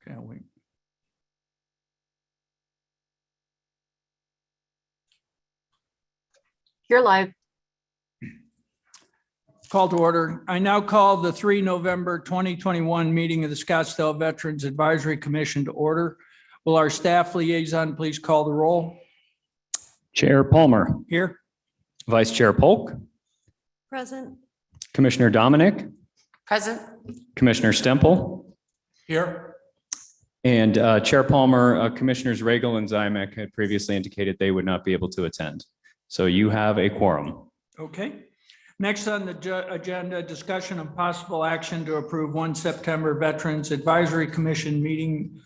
Okay, wait. You're live. Call to order. I now call the 3 November 2021 meeting of the Scottsdale Veterans Advisory Commission to order. Will our staff liaison please call the roll? Chair Palmer, Here. Vice Chair Polk, Present. Commissioner Dominic, Present. Commissioner Stemple, Here. and Chair Palmer, Commissioners Regal and Zymek had previously indicated they would not be able to attend. So you have a quorum. Okay. Next on the agenda, discussion of possible action to approve 1 September Veterans Advisory Commission meeting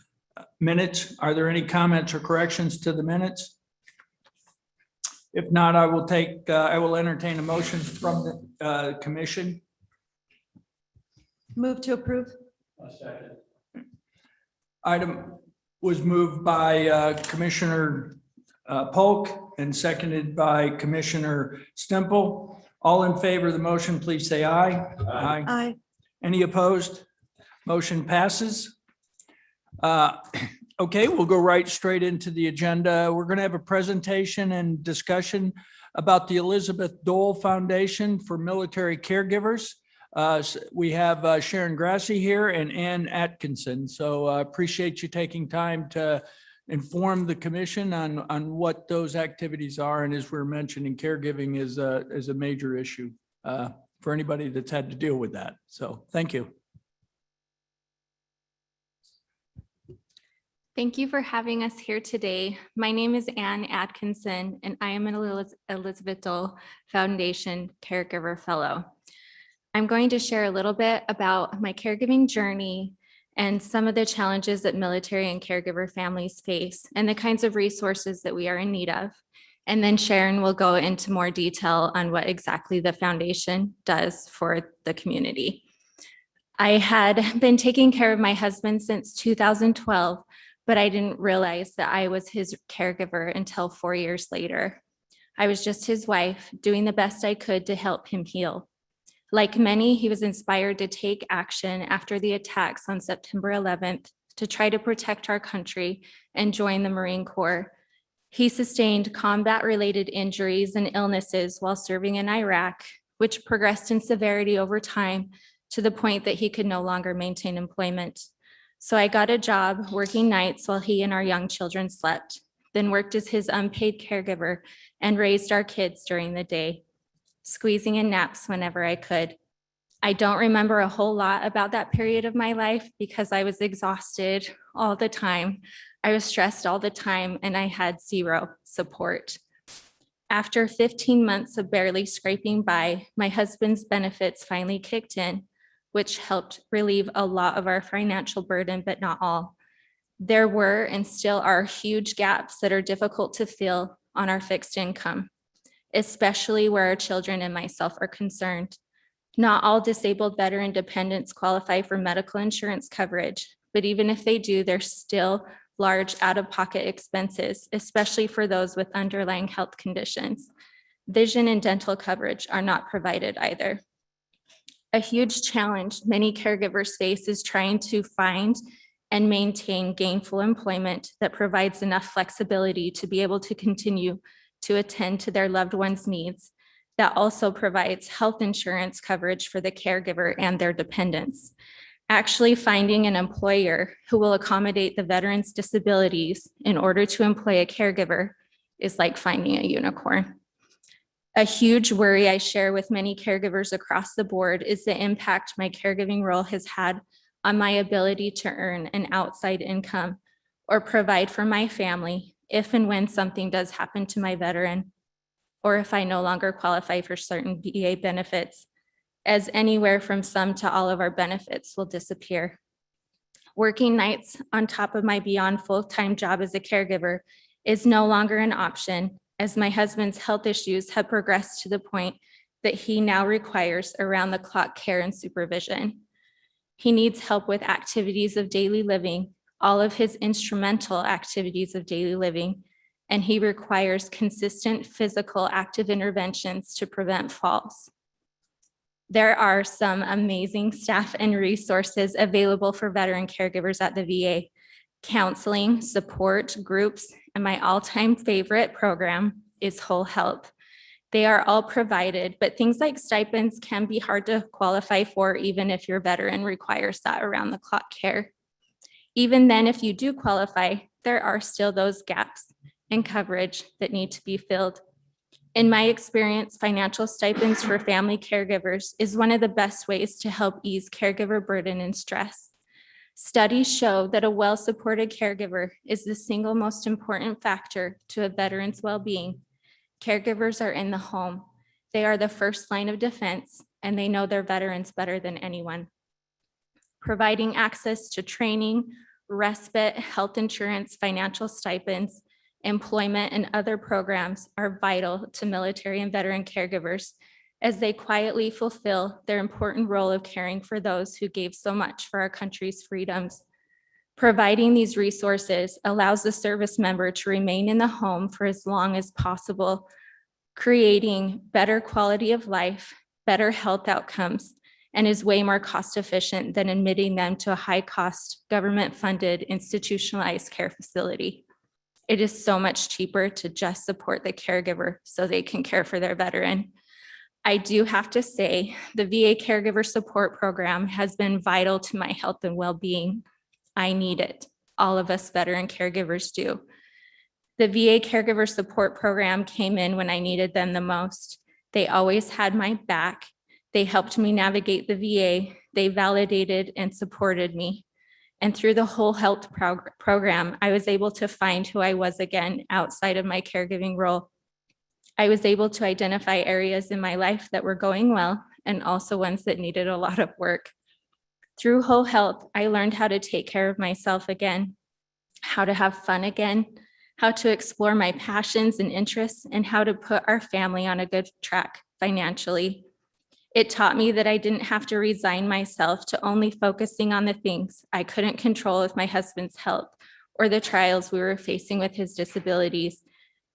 minutes. Are there any comments or corrections to the minutes? If not, I will entertain a motion from the commission. Move to approve. Item was moved by Commissioner Polk and seconded by Commissioner Stemple. All in favor of the motion, please say aye. Aye. Aye. Any opposed? Motion passes. Okay, we'll go right straight into the agenda. We're going to have a presentation and discussion about the Elizabeth Dole Foundation for Military Caregivers. We have Sharon Gracie here and Ann Atkinson. So I appreciate you taking time to inform the commission on what those activities are. And as we're mentioning, caregiving is a major issue for anybody that's had to deal with that. So thank you. Thank you for having us here today. My name is Ann Atkinson, and I am an Elizabeth Dole Foundation Caregiver Fellow. I'm going to share a little bit about my caregiving journey and some of the challenges that military and caregiver families face and the kinds of resources that we are in need of. And then Sharon will go into more detail on what exactly the foundation does for the community. I had been taking care of my husband since 2012, but I didn't realize that I was his caregiver until 4 years later. I was just his wife, doing the best I could to help him heal. Like many, he was inspired to take action after the attacks on September 11th to try to protect our country and join the Marine Corps. He sustained combat-related injuries and illnesses while serving in Iraq, which progressed in severity over time to the point that he could no longer maintain employment. So I got a job working nights while he and our young children slept, then worked as his unpaid caregiver and raised our kids during the day, squeezing in naps whenever I could. I don't remember a whole lot about that period of my life because I was exhausted all the time. I was stressed all the time and I had zero support. After 15 months of barely scraping by, my husband's benefits finally kicked in, which helped relieve a lot of our financial burden, but not all. There were and still are huge gaps that are difficult to fill on our fixed income, especially where our children and myself are concerned. Not all disabled veteran dependents qualify for medical insurance coverage, but even if they do, there's still large out-of-pocket expenses, especially for those with underlying health conditions. Vision and dental coverage are not provided either. A huge challenge many caregivers face is trying to find and maintain gainful employment that provides enough flexibility to be able to continue to attend to their loved ones' needs, that also provides health insurance coverage for the caregiver and their dependents. Actually finding an employer who will accommodate the veteran's disabilities in order to employ a caregiver is like finding a unicorn. A huge worry I share with many caregivers across the board is the impact my caregiving role has had on my ability to earn an outside income or provide for my family if and when something does happen to my veteran, or if I no longer qualify for certain VA benefits, as anywhere from some to all of our benefits will disappear. Working nights on top of my beyond full-time job as a caregiver is no longer an option, as my husband's health issues have progressed to the point that he now requires around-the-clock care and supervision. He needs help with activities of daily living, all of his instrumental activities of daily living, and he requires consistent physical active interventions to prevent falls. There are some amazing staff and resources available for veteran caregivers at the VA. Counseling, support groups, and my all-time favorite program is Whole Health. They are all provided, but things like stipends can be hard to qualify for even if your veteran requires that around-the-clock care. Even then, if you do qualify, there are still those gaps in coverage that need to be filled. In my experience, financial stipends for family caregivers is one of the best ways to help ease caregiver burden and stress. Studies show that a well-supported caregiver is the single most important factor to a veteran's well-being. Caregivers are in the home. They are the first line of defense, and they know their veterans better than anyone. Providing access to training, respite, health insurance, financial stipends, employment, and other programs are vital to military and veteran caregivers as they quietly fulfill their important role of caring for those who gave so much for our country's freedoms. Providing these resources allows the service member to remain in the home for as long as possible, creating better quality of life, better health outcomes, and is way more cost efficient than admitting them to a high-cost, government-funded, institutionalized care facility. It is so much cheaper to just support the caregiver so they can care for their veteran. I do have to say, the VA Caregiver Support Program has been vital to my health and well-being. I need it. All of us veteran caregivers do. The VA Caregiver Support Program came in when I needed them the most. They always had my back. They helped me navigate the VA. They validated and supported me. And through the Whole Health program, I was able to find who I was again outside of my caregiving role. I was able to identify areas in my life that were going well and also ones that needed a lot of work. Through Whole Health, I learned how to take care of myself again, how to have fun again, how to explore my passions and interests, and how to put our family on a good track financially. It taught me that I didn't have to resign myself to only focusing on the things I couldn't control with my husband's health or the trials we were facing with his disabilities.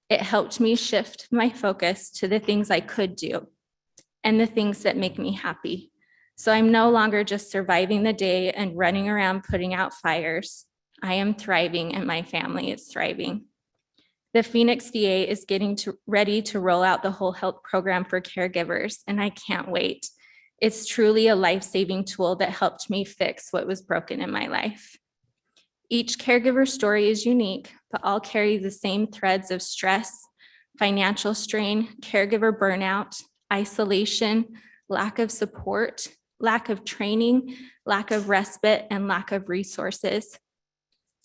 It helped me shift my focus to the things I could do and the things that make me happy. So I'm no longer just surviving the day and running around putting out fires. I am thriving and my family is thriving. The Phoenix VA is getting ready to roll out the Whole Health program for caregivers, and I can't wait. It's truly a life-saving tool that helped me fix what was broken in my life. Each caregiver story is unique, but all carry the same threads of stress, financial strain, caregiver burnout, isolation, lack of support, lack of training, lack of respite, and lack of resources.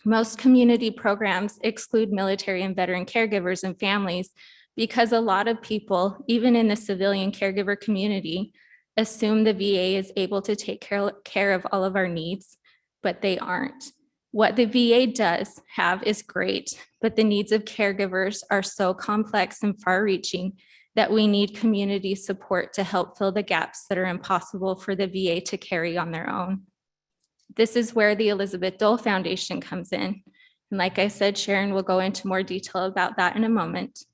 Most community programs exclude military and veteran caregivers and families because a lot of people, even in the civilian caregiver community, assume the VA is able to take care of all of our needs, but they aren't. What the VA does have is great, but the needs of caregivers are so complex and far-reaching that we need community support to help fill the gaps that are impossible for the VA to carry on their own. This is where the Elizabeth Dole Foundation comes in. And like I said, Sharon will go into more detail about that in a moment.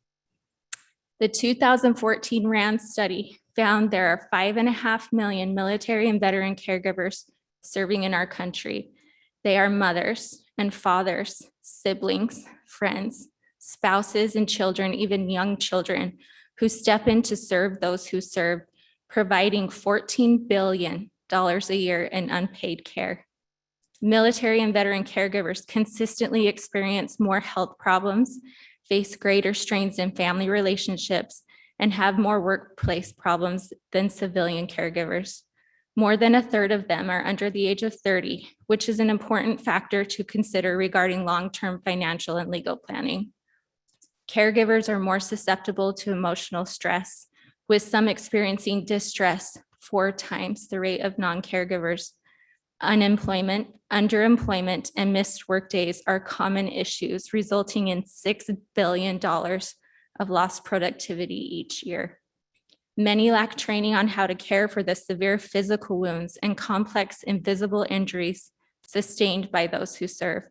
The 2014 RAND study found there are 5.5 million military and veteran caregivers serving in our country. They are mothers and fathers, siblings, friends, spouses, and children, even young children, who step in to serve those who serve, providing $14 billion a year in unpaid care. Military and veteran caregivers consistently experience more health problems, face greater strains in family relationships, and have more workplace problems than civilian caregivers. More than a third of them are under the age of 30, which is an important factor to consider regarding long-term financial and legal planning. Caregivers are more susceptible to emotional stress, with some experiencing distress 4 times the rate of non-caregivers. Unemployment, underemployment, and missed workdays are common issues, resulting in $6 billion of lost productivity each year. Many lack training on how to care for the severe physical wounds and complex invisible injuries sustained by those who serve.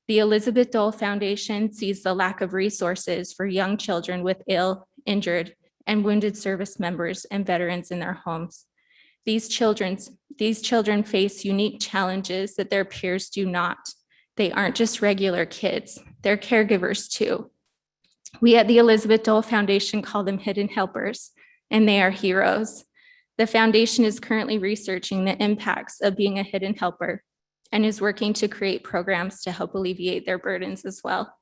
The Elizabeth Dole Foundation sees the lack of resources for young children with ill, injured, and wounded service members and veterans in their homes. These children face unique challenges that their peers do not. They aren't just regular kids, they're caregivers too. We at the Elizabeth Dole Foundation call them hidden helpers, and they are heroes. The foundation is currently researching the impacts of being a hidden helper and is working to create programs to help alleviate their burdens as well.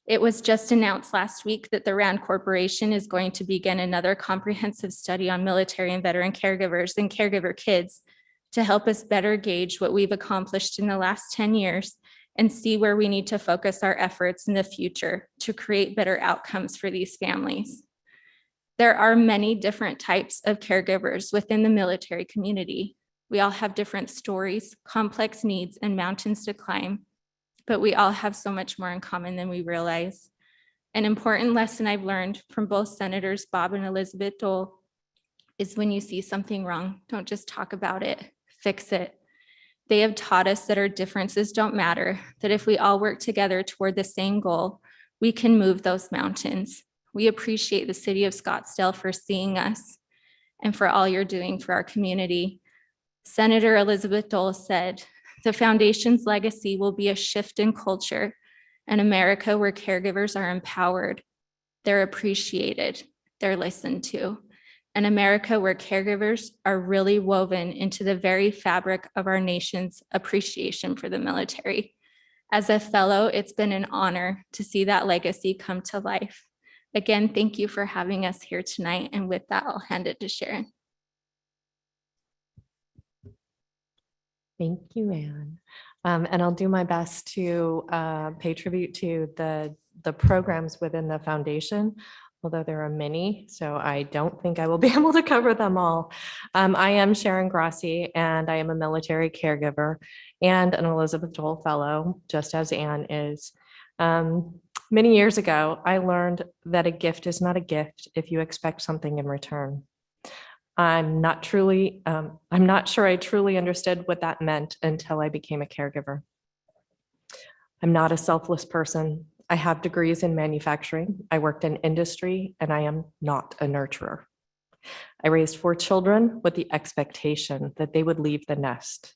It was just announced last week that the RAND Corporation is going to begin another comprehensive study on military and veteran caregivers and caregiver kids to help us better gauge what we've accomplished in the last 10 years and see where we need to focus our efforts in the future to create better outcomes for these families. There are many different types of caregivers within the military community. We all have different stories, complex needs, and mountains to climb, but we all have so much more in common than we realize. An important lesson I've learned from both Senators Bob and Elizabeth Dole is when you see something wrong, don't just talk about it, fix it. They have taught us that our differences don't matter, that if we all work together toward the same goal, we can move those mountains. We appreciate the city of Scottsdale for seeing us and for all you're doing for our community. Senator Elizabeth Dole said, the foundation's legacy will be a shift in culture, an America where caregivers are empowered, they're appreciated, they're listened to, an America where caregivers are really woven into the very fabric of our nation's appreciation for the military. As a fellow, it's been an honor to see that legacy come to life. Again, thank you for having us here tonight. And with that, I'll hand it to Sharon. Thank you, Anne. And I'll do my best to pay tribute to the programs within the foundation, although there are many, so I don't think I will be able to cover them all. I am Sharon Gracie, and I am a military caregiver and an Elizabeth Dole Fellow, just as Anne is. Many years ago, I learned that a gift is not a gift if you expect something in return. I'm not sure I truly understood what that meant until I became a caregiver. I'm not a selfless person. I have degrees in manufacturing. I worked in industry, and I am not a nurturer. I raised 4 children with the expectation that they would leave the nest.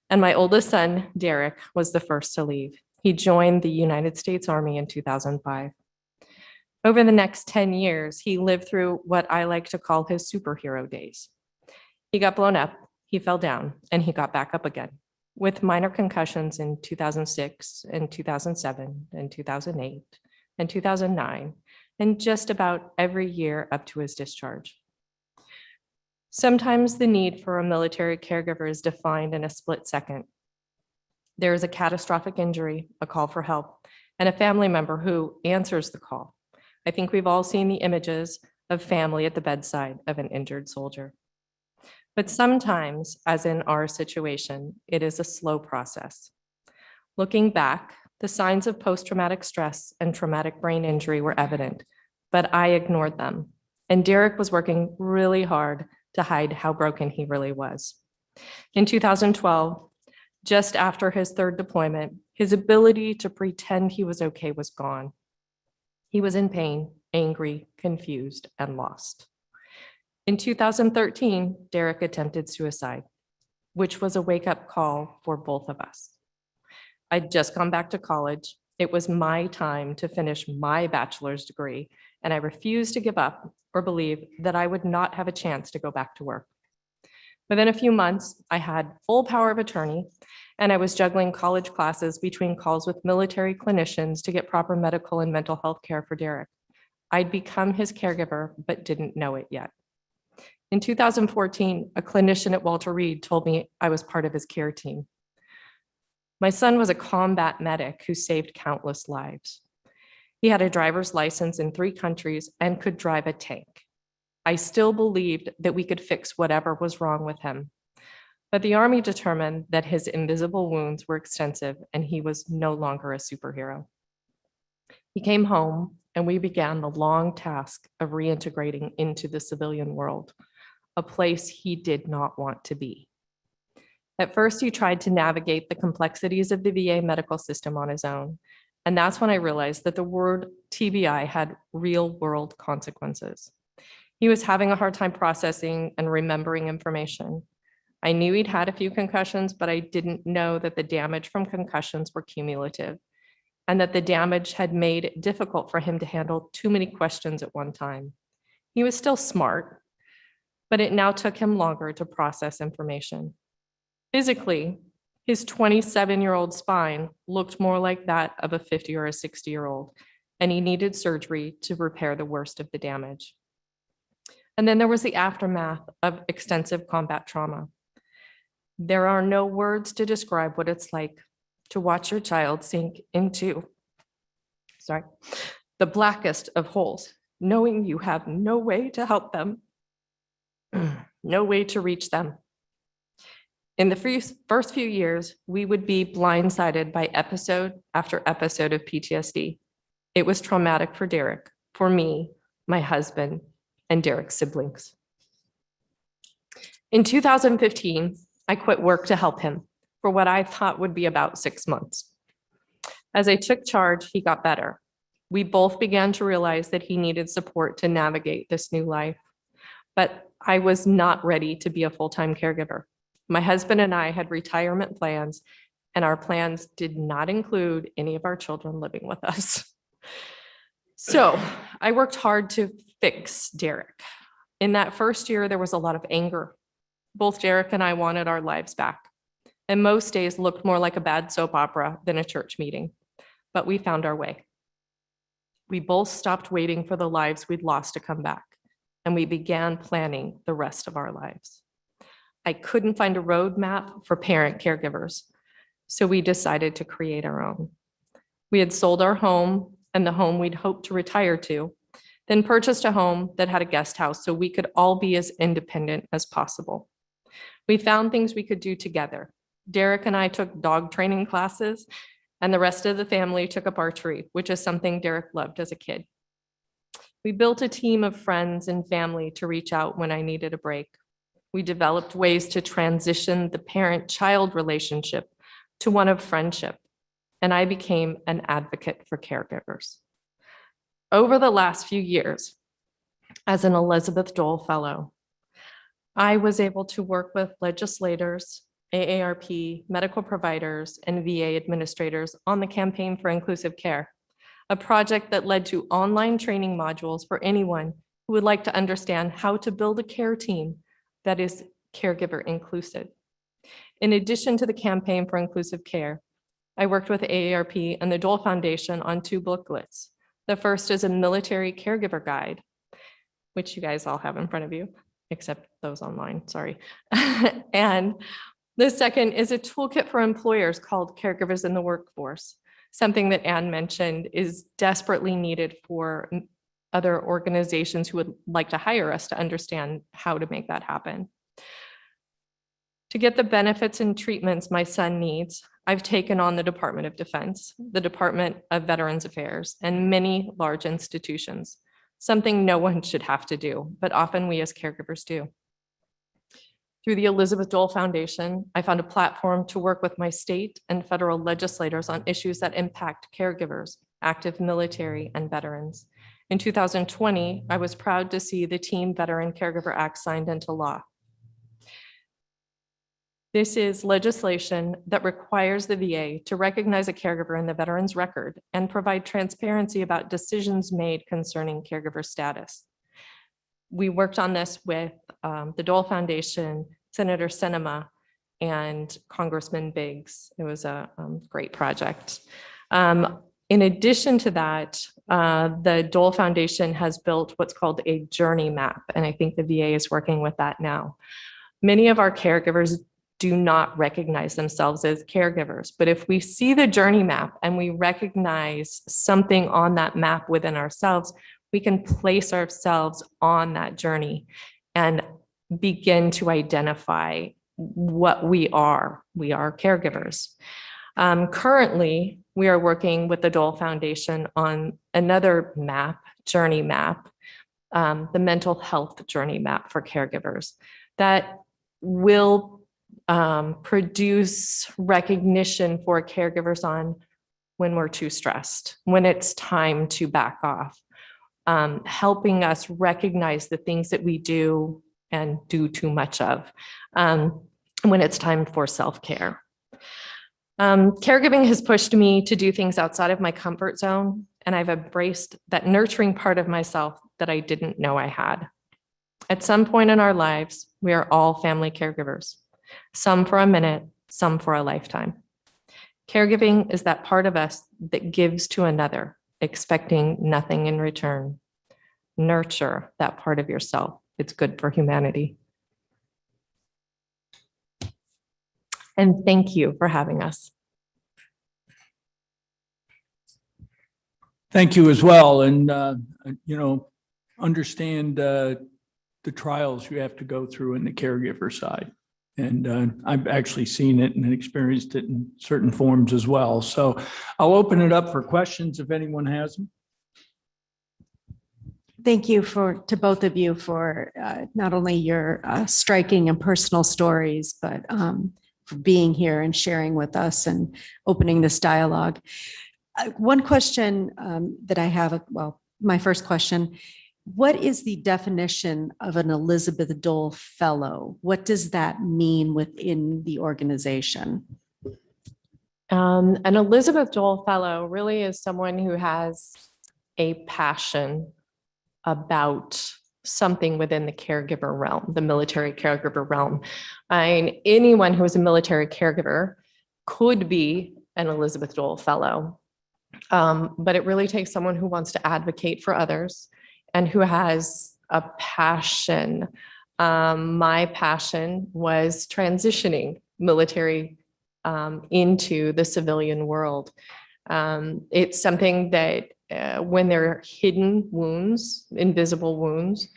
And my oldest son, Derek, was the first to leave. He joined the United States Army in 2005. Over the next 10 years, he lived through what I like to call his superhero days. He got blown up, he fell down, and he got back up again, with minor concussions in 2006 and 2007 and 2008 and 2009, and just about every year up to his discharge. Sometimes the need for a military caregiver is defined in a split second. There is a catastrophic injury, a call for help, and a family member who answers the call. I think we've all seen the images of family at the bedside of an injured soldier. But sometimes, as in our situation, it is a slow process. Looking back, the signs of post-traumatic stress and traumatic brain injury were evident, but I ignored them. And Derek was working really hard to hide how broken he really was. In 2012, just after his 3rd deployment, his ability to pretend he was okay was gone. He was in pain, angry, confused, and lost. In 2013, Derek attempted suicide, which was a wake-up call for both of us. I'd just gone back to college. It was my time to finish my bachelor's degree, and I refused to give up or believe that I would not have a chance to go back to work. Within a few months, I had full power of attorney, and I was juggling college classes between calls with military clinicians to get proper medical and mental health care for Derek. I'd become his caregiver, but didn't know it yet. In 2014, a clinician at Walter Reed told me I was part of his care team. My son was a combat medic who saved countless lives. He had a driver's license in 3 countries and could drive a tank. I still believed that we could fix whatever was wrong with him. But the Army determined that his invisible wounds were extensive and he was no longer a superhero. He came home and we began the long task of reintegrating into the civilian world, a place he did not want to be. At first, he tried to navigate the complexities of the VA medical system on his own. And that's when I realized that the word TBI had real world consequences. He was having a hard time processing and remembering information. I knew he'd had a few concussions, but I didn't know that the damage from concussions were cumulative and that the damage had made it difficult for him to handle too many questions at one time. He was still smart, but it now took him longer to process information. Physically, his 27-year-old spine looked more like that of a 50 or a 60-year-old, and he needed surgery to repair the worst of the damage. And then there was the aftermath of extensive combat trauma. There are no words to describe what it's like to watch your child sink into, the blackest of holes, knowing you have no way to help them, no way to reach them. In the first few years, we would be blindsided by episode after episode of PTSD. It was traumatic for Derek, for me, my husband, and Derek's siblings. In 2015, I quit work to help him for what I thought would be about 6 months. As I took charge, he got better. We both began to realize that he needed support to navigate this new life, but I was not ready to be a full-time caregiver. My husband and I had retirement plans, and our plans did not include any of our children living with us. So I worked hard to fix Derek. In that first year, there was a lot of anger. Both Derek and I wanted our lives back, and most days looked more like a bad soap opera than a church meeting, but we found our way. We both stopped waiting for the lives we'd lost to come back, and we began planning the rest of our lives. I couldn't find a roadmap for parent caregivers, so we decided to create our own. We had sold our home and the home we'd hoped to retire to, then purchased a home that had a guest house so we could all be as independent as possible. We found things we could do together. Derek and I took dog training classes, and the rest of the family took up archery, which is something Derek loved as a kid. We built a team of friends and family to reach out when I needed a break. We developed ways to transition the parent-child relationship to one of friendship, and I became an advocate for caregivers. Over the last few years, as an Elizabeth Dole Fellow, I was able to work with legislators, AARP, medical providers, and VA administrators on the Campaign for Inclusive Care, a project that led to online training modules for anyone who would like to understand how to build a care team that is caregiver inclusive. In addition to the Campaign for Inclusive Care, I worked with AARP and the Dole Foundation on 2 booklets. The first is a military caregiver guide, which you guys all have in front of you, except those online, sorry. And the second is a toolkit for employers called Caregivers in the Workforce, something that Anne mentioned is desperately needed for other organizations who would like to hire us to understand how to make that happen. To get the benefits and treatments my son needs, I've taken on the Department of Defense, the Department of Veterans Affairs, and many large institutions, something no one should have to do, but often we as caregivers do. Through the Elizabeth Dole Foundation, I found a platform to work with my state and federal legislators on issues that impact caregivers, active military, and veterans. In 2020, I was proud to see the Teen Veteran Caregiver Act signed into law. This is legislation that requires the VA to recognize a caregiver in the veteran's record and provide transparency about decisions made concerning caregiver status. We worked on this with the Dole Foundation, Senator Sinema, and Congressman Biggs. It was a great project. In addition to that, the Dole Foundation has built what's called a journey map, and I think the VA is working with that now. Many of our caregivers do not recognize themselves as caregivers, but if we see the journey map and we recognize something on that map within ourselves, we can place ourselves on that journey and begin to identify what we are. We are caregivers. Currently, we are working with the Dole Foundation on another map, journey map, the mental health journey map for caregivers that will produce recognition for caregivers on when we're too stressed, when it's time to back off, helping us recognize the things that we do and do too much of when it's time for self-care. Caregiving has pushed me to do things outside of my comfort zone, and I've embraced that nurturing part of myself that I didn't know I had. At some point in our lives, we are all family caregivers, some for a minute, some for a lifetime. Caregiving is that part of us that gives to another, expecting nothing in return. Nurture that part of yourself. It's good for humanity. And thank you for having us. Thank you as well. And, understand the trials you have to go through in the caregiver side. And I've actually seen it and experienced it in certain forms as well. So I'll open it up for questions if anyone has them. Thank you to both of you for not only your striking and personal stories, but for being here and sharing with us and opening this dialogue. One question that I have, my first question, what is the definition of an Elizabeth Dole Fellow? What does that mean within the organization? An Elizabeth Dole Fellow really is someone who has a passion about something within the caregiver realm, the military caregiver realm. Anyone who is a military caregiver could be an Elizabeth Dole Fellow, but it really takes someone who wants to advocate for others and who has a passion. My passion was transitioning military into the civilian world. It's something that when there are hidden wounds, invisible wounds,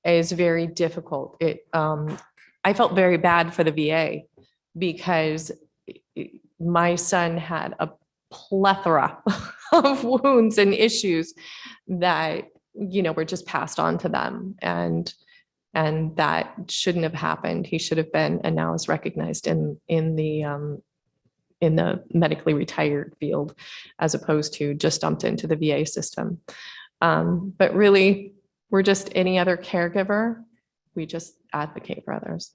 is very difficult. I felt very bad for the VA because my son had a plethora of wounds and issues that were just passed on to them, and that shouldn't have happened. He should have been, and now is recognized in the medically retired field, as opposed to just dumped into the VA system. But really, we're just any other caregiver. We just advocate for others.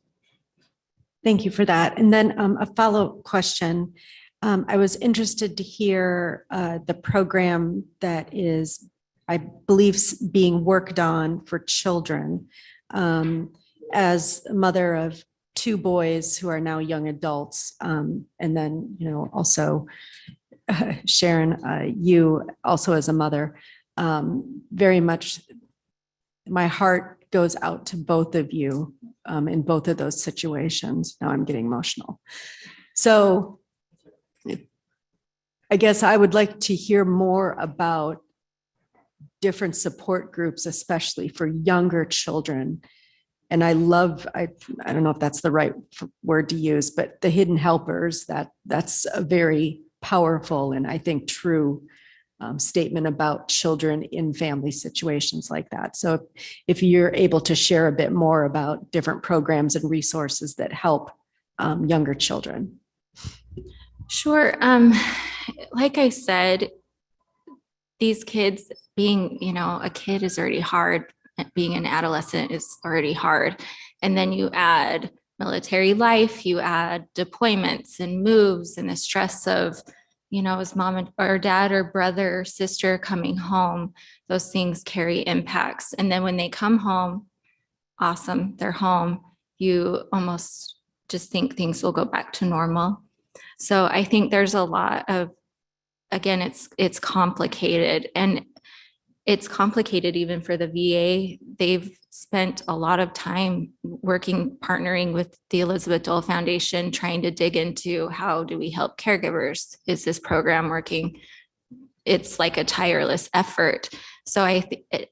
Thank you for that. And then a follow-up question. I was interested to hear the program that is, I believe, being worked on for children. As a mother of 2 boys who are now young adults, and then, also Sharon, you also as a mother, very much my heart goes out to both of you in both of those situations. Now I'm getting emotional. So I guess I would like to hear more about different support groups, especially for younger children. And I don't know if that's the right word to use, but the hidden helpers, that's a very powerful and I think true statement about children in family situations like that. So if you're able to share a bit more about different programs and resources that help younger children. Sure. Like I said, these kids being, a kid is already hard. Being an adolescent is already hard. And then you add military life, you add deployments and moves and the stress of, his mom or dad or brother or sister coming home. Those things carry impacts. And then when they come home, awesome, they're home. You almost just think things will go back to normal. So I think there's a lot of, again, it's complicated, and it's complicated even for the VA. They've spent a lot of time partnering with the Elizabeth Dole Foundation, trying to dig into how do we help caregivers? Is this program working? It's like a tireless effort. So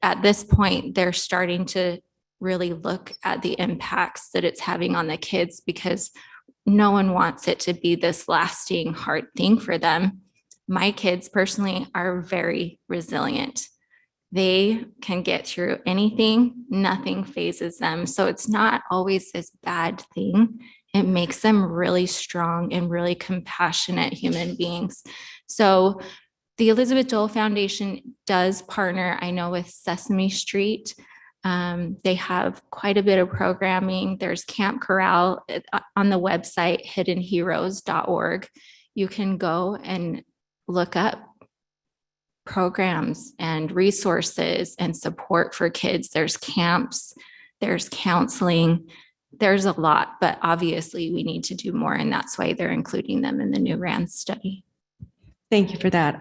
at this point, they're starting to really look at the impacts that it's having on the kids, because no one wants it to be this lasting hard thing for them. My kids personally are very resilient. They can get through anything, nothing phases them. So it's not always this bad thing. It makes them really strong and really compassionate human beings. So The Elizabeth Dole Foundation does partner, I know, with Sesame Street. They have quite a bit of programming. There's Camp Corral on the website, hiddenheroes.org. You can go and look up programs and resources and support for kids. There's camps, there's counseling, there's a lot, but obviously we need to do more. And that's why they're including them in the new RAND study. Thank you for that.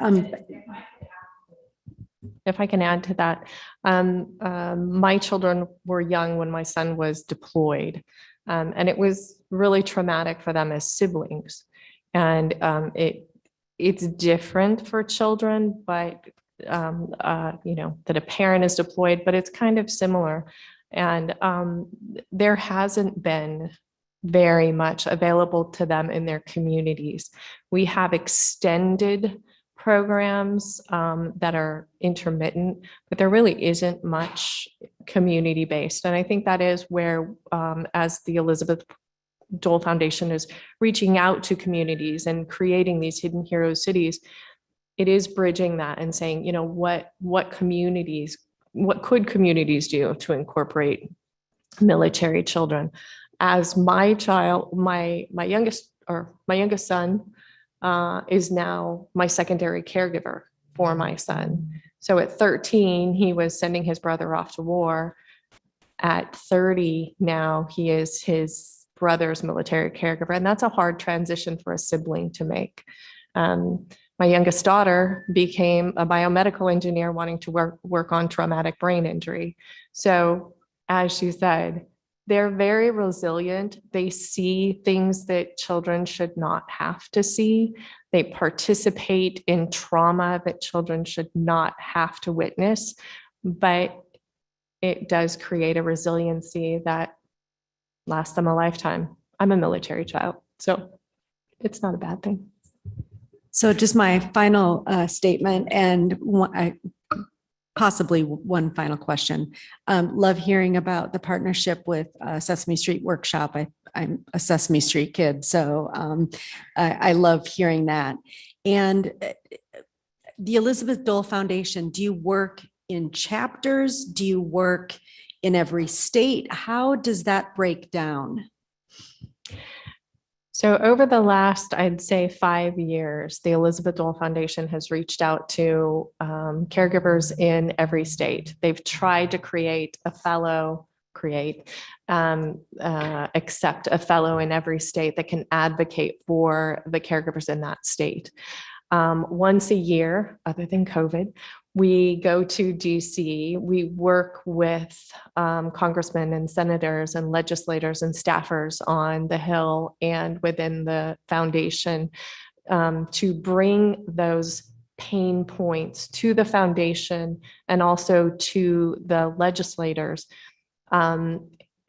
If I can add to that, my children were young when my son was deployed, and it was really traumatic for them as siblings. And it's different for children, but that a parent is deployed, but it's kind of similar. And there hasn't been very much available to them in their communities. We have extended programs that are intermittent, but there really isn't much community-based. And I think that is where, as the Elizabeth Dole Foundation is reaching out to communities and creating these hidden hero cities, it is bridging that and saying, what could communities do to incorporate military children? As my youngest son is now my secondary caregiver for my son. So at 13, he was sending his brother off to war. At 30 now, he is his brother's military caregiver. And that's a hard transition for a sibling to make. My youngest daughter became a biomedical engineer wanting to work on traumatic brain injury. So as she said, they're very resilient. They see things that children should not have to see. They participate in trauma that children should not have to witness, but it does create a resiliency that lasts them a lifetime. I'm a military child, so it's not a bad thing. So just my final statement and possibly one final question. Love hearing about the partnership with Sesame Street Workshop. I'm a Sesame Street kid, so I love hearing that. And the Elizabeth Dole Foundation, do you work in chapters? Do you work in every state? How does that break down? So over the last, I'd say 5 years, the Elizabeth Dole Foundation has reached out to caregivers in every state. They've tried to accept a fellow in every state that can advocate for the caregivers in that state. Once a year, other than COVID, we go to DC, we work with congressmen and senators and legislators and staffers on the Hill and within the foundation to bring those pain points to the foundation and also to the legislators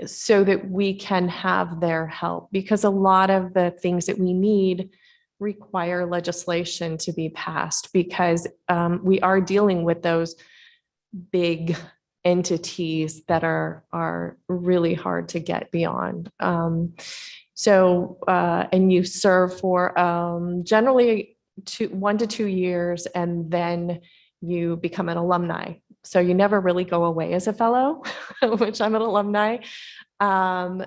so that we can have their help, because a lot of the things that we need require legislation to be passed, because we are dealing with those big entities that are really hard to get beyond. And you serve for generally 1 to 2 years, and then you become an alumni. So you never really go away as a fellow, which I'm an alumni.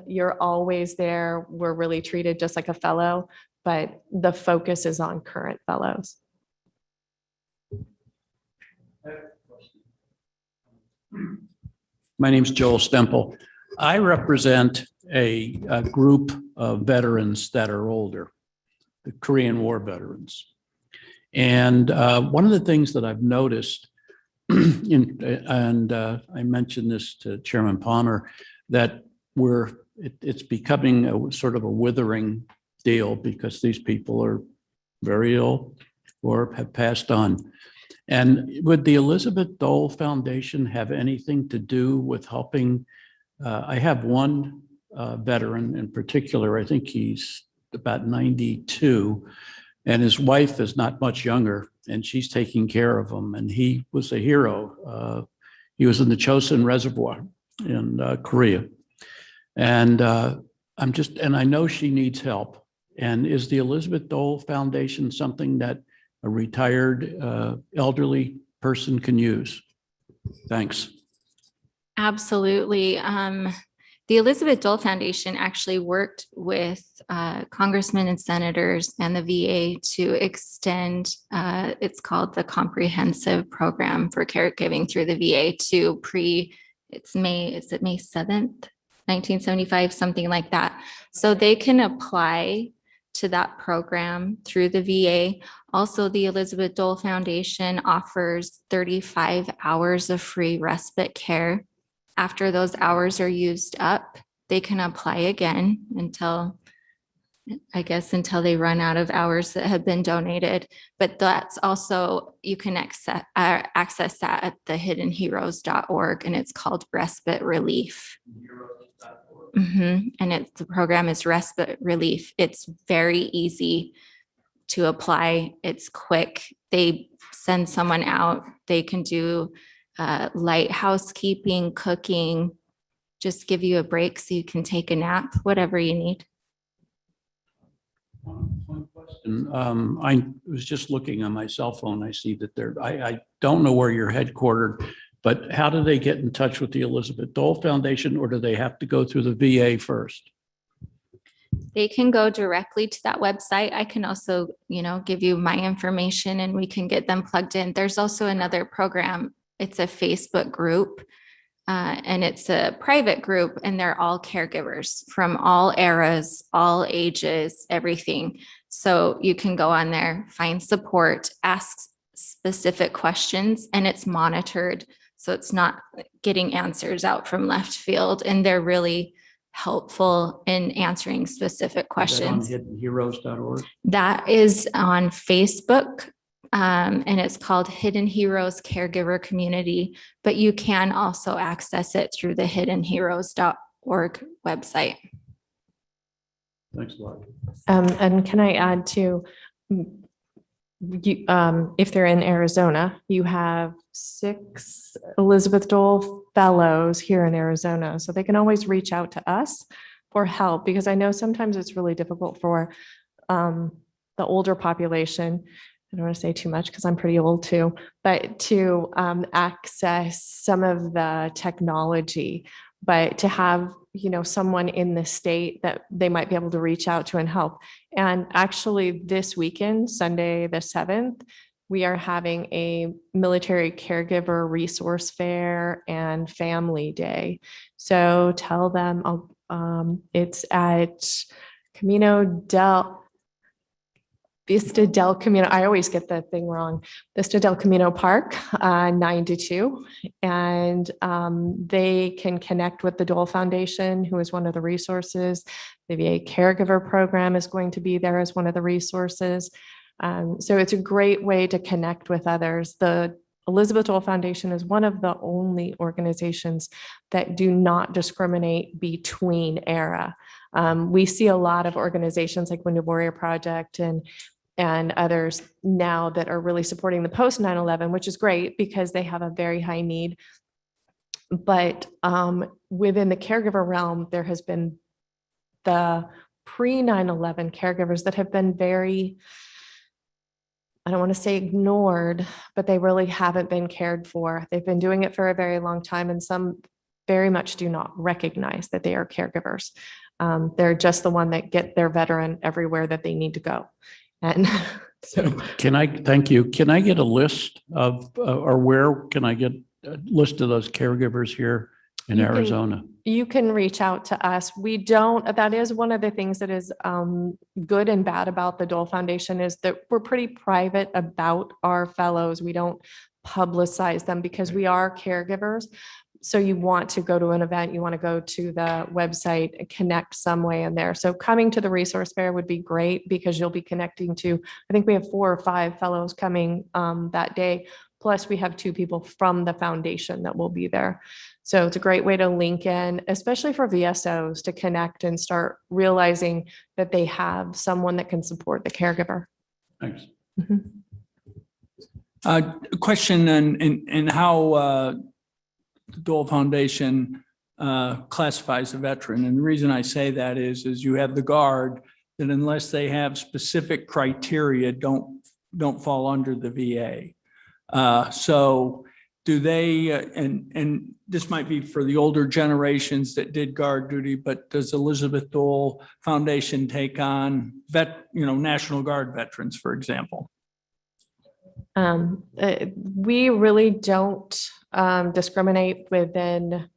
You're always there. We're really treated just like a fellow, but the focus is on current fellows. My name is Joel Stempel. I represent a group of veterans that are older, the Korean War veterans. And one of the things that I've noticed, I mentioned this to Chairman Palmer, that it's becoming a sort of a withering deal because these people are very ill or have passed on. And would the Elizabeth Dole Foundation have anything to do with helping? I have one veteran in particular, I think he's about 92, and his wife is not much younger, and she's taking care of him. And he was a hero. He was in the Chosin Reservoir in Korea. And I know she needs help. And is the Elizabeth Dole Foundation something that a retired elderly person can use? Thanks. Absolutely. The Elizabeth Dole Foundation actually worked with congressmen and senators and the VA to extend, it's called the Comprehensive Program for Caregiving through the VA to it's May 7th, 1975, something like that. So they can apply to that program through the VA. Also, the Elizabeth Dole Foundation offers 35 hours of free respite care. After those hours are used up, they can apply again until they run out of hours that have been donated. But that's also, you can access that at the hiddenheroes.org, and it's called Respite Relief. And the program is Respite Relief. It's very easy to apply. It's quick. They send someone out. They can do light housekeeping, cooking, just give you a break so you can take a nap, whatever you need. One question. I was just looking on my cell phone. I see that I don't know where you're headquartered, but how do they get in touch with the Elizabeth Dole Foundation, or do they have to go through the VA first? They can go directly to that website. I can also, give you my information and we can get them plugged in. There's also another program. It's a Facebook group, and it's a private group, and they're all caregivers from all eras, all ages, everything. So you can go on there, find support, ask specific questions, and it's monitored. So it's not getting answers out from left field, and they're really helpful in answering specific questions. Is that on hiddenheroes.org? That is on Facebook. And it's called Hidden Heroes Caregiver Community, but you can also access it through the hiddenheroes.org website. Thanks a lot. And can I add to, if they're in Arizona, you have 6 Elizabeth Dole fellows here in Arizona, so they can always reach out to us for help, because I know sometimes it's really difficult for the older population. I don't want to say too much because I'm pretty old too, but to access some of the technology, but to have, someone in the state that they might be able to reach out to and help. And actually this weekend, Sunday, the 7th, we are having a military caregiver resource fair and family day. So tell them it's at Vista del Camino. I always get the thing wrong. Vista del Camino Park, 9 to 2. And they can connect with the Dole Foundation, who is one of the resources. The VA Caregiver Program is going to be there as one of the resources. So it's a great way to connect with others. The Elizabeth Dole Foundation is one of the only organizations that do not discriminate between era. We see a lot of organizations like Wounded Warrior Project and others now that are really supporting the post 9/11, which is great because they have a very high need. But within the caregiver realm, there has been the pre 9/11 caregivers that have been very, I don't want to say ignored, but they really haven't been cared for. They've been doing it for a very long time, and some very much do not recognize that they are caregivers. They're just the one that get their veteran everywhere that they need to go. And so Thank you. Can I get a list of, or where can I get a list of those caregivers here in Arizona? You can reach out to us. That is one of the things that is good and bad about the Dole Foundation, is that we're pretty private about our fellows. We don't publicize them because we are caregivers. So you want to go to an event, you want to go to the website and connect some way in there. So coming to the resource fair would be great because you'll be connecting to, I think we have 4 or 5 fellows coming that day. Plus we have 2 people from the foundation that will be there. So it's a great way to link in, especially for VSOs, to connect and start realizing that they have someone that can support the caregiver. Thanks. A question in how the Dole Foundation classifies a veteran. And the reason I say that is you have the Guard that unless they have specific criteria, don't don't fall under the VA. So do they, and this might be for the older generations that did guard duty, but does Elizabeth Dole Foundation take on National Guard veterans, for example? We really don't discriminate within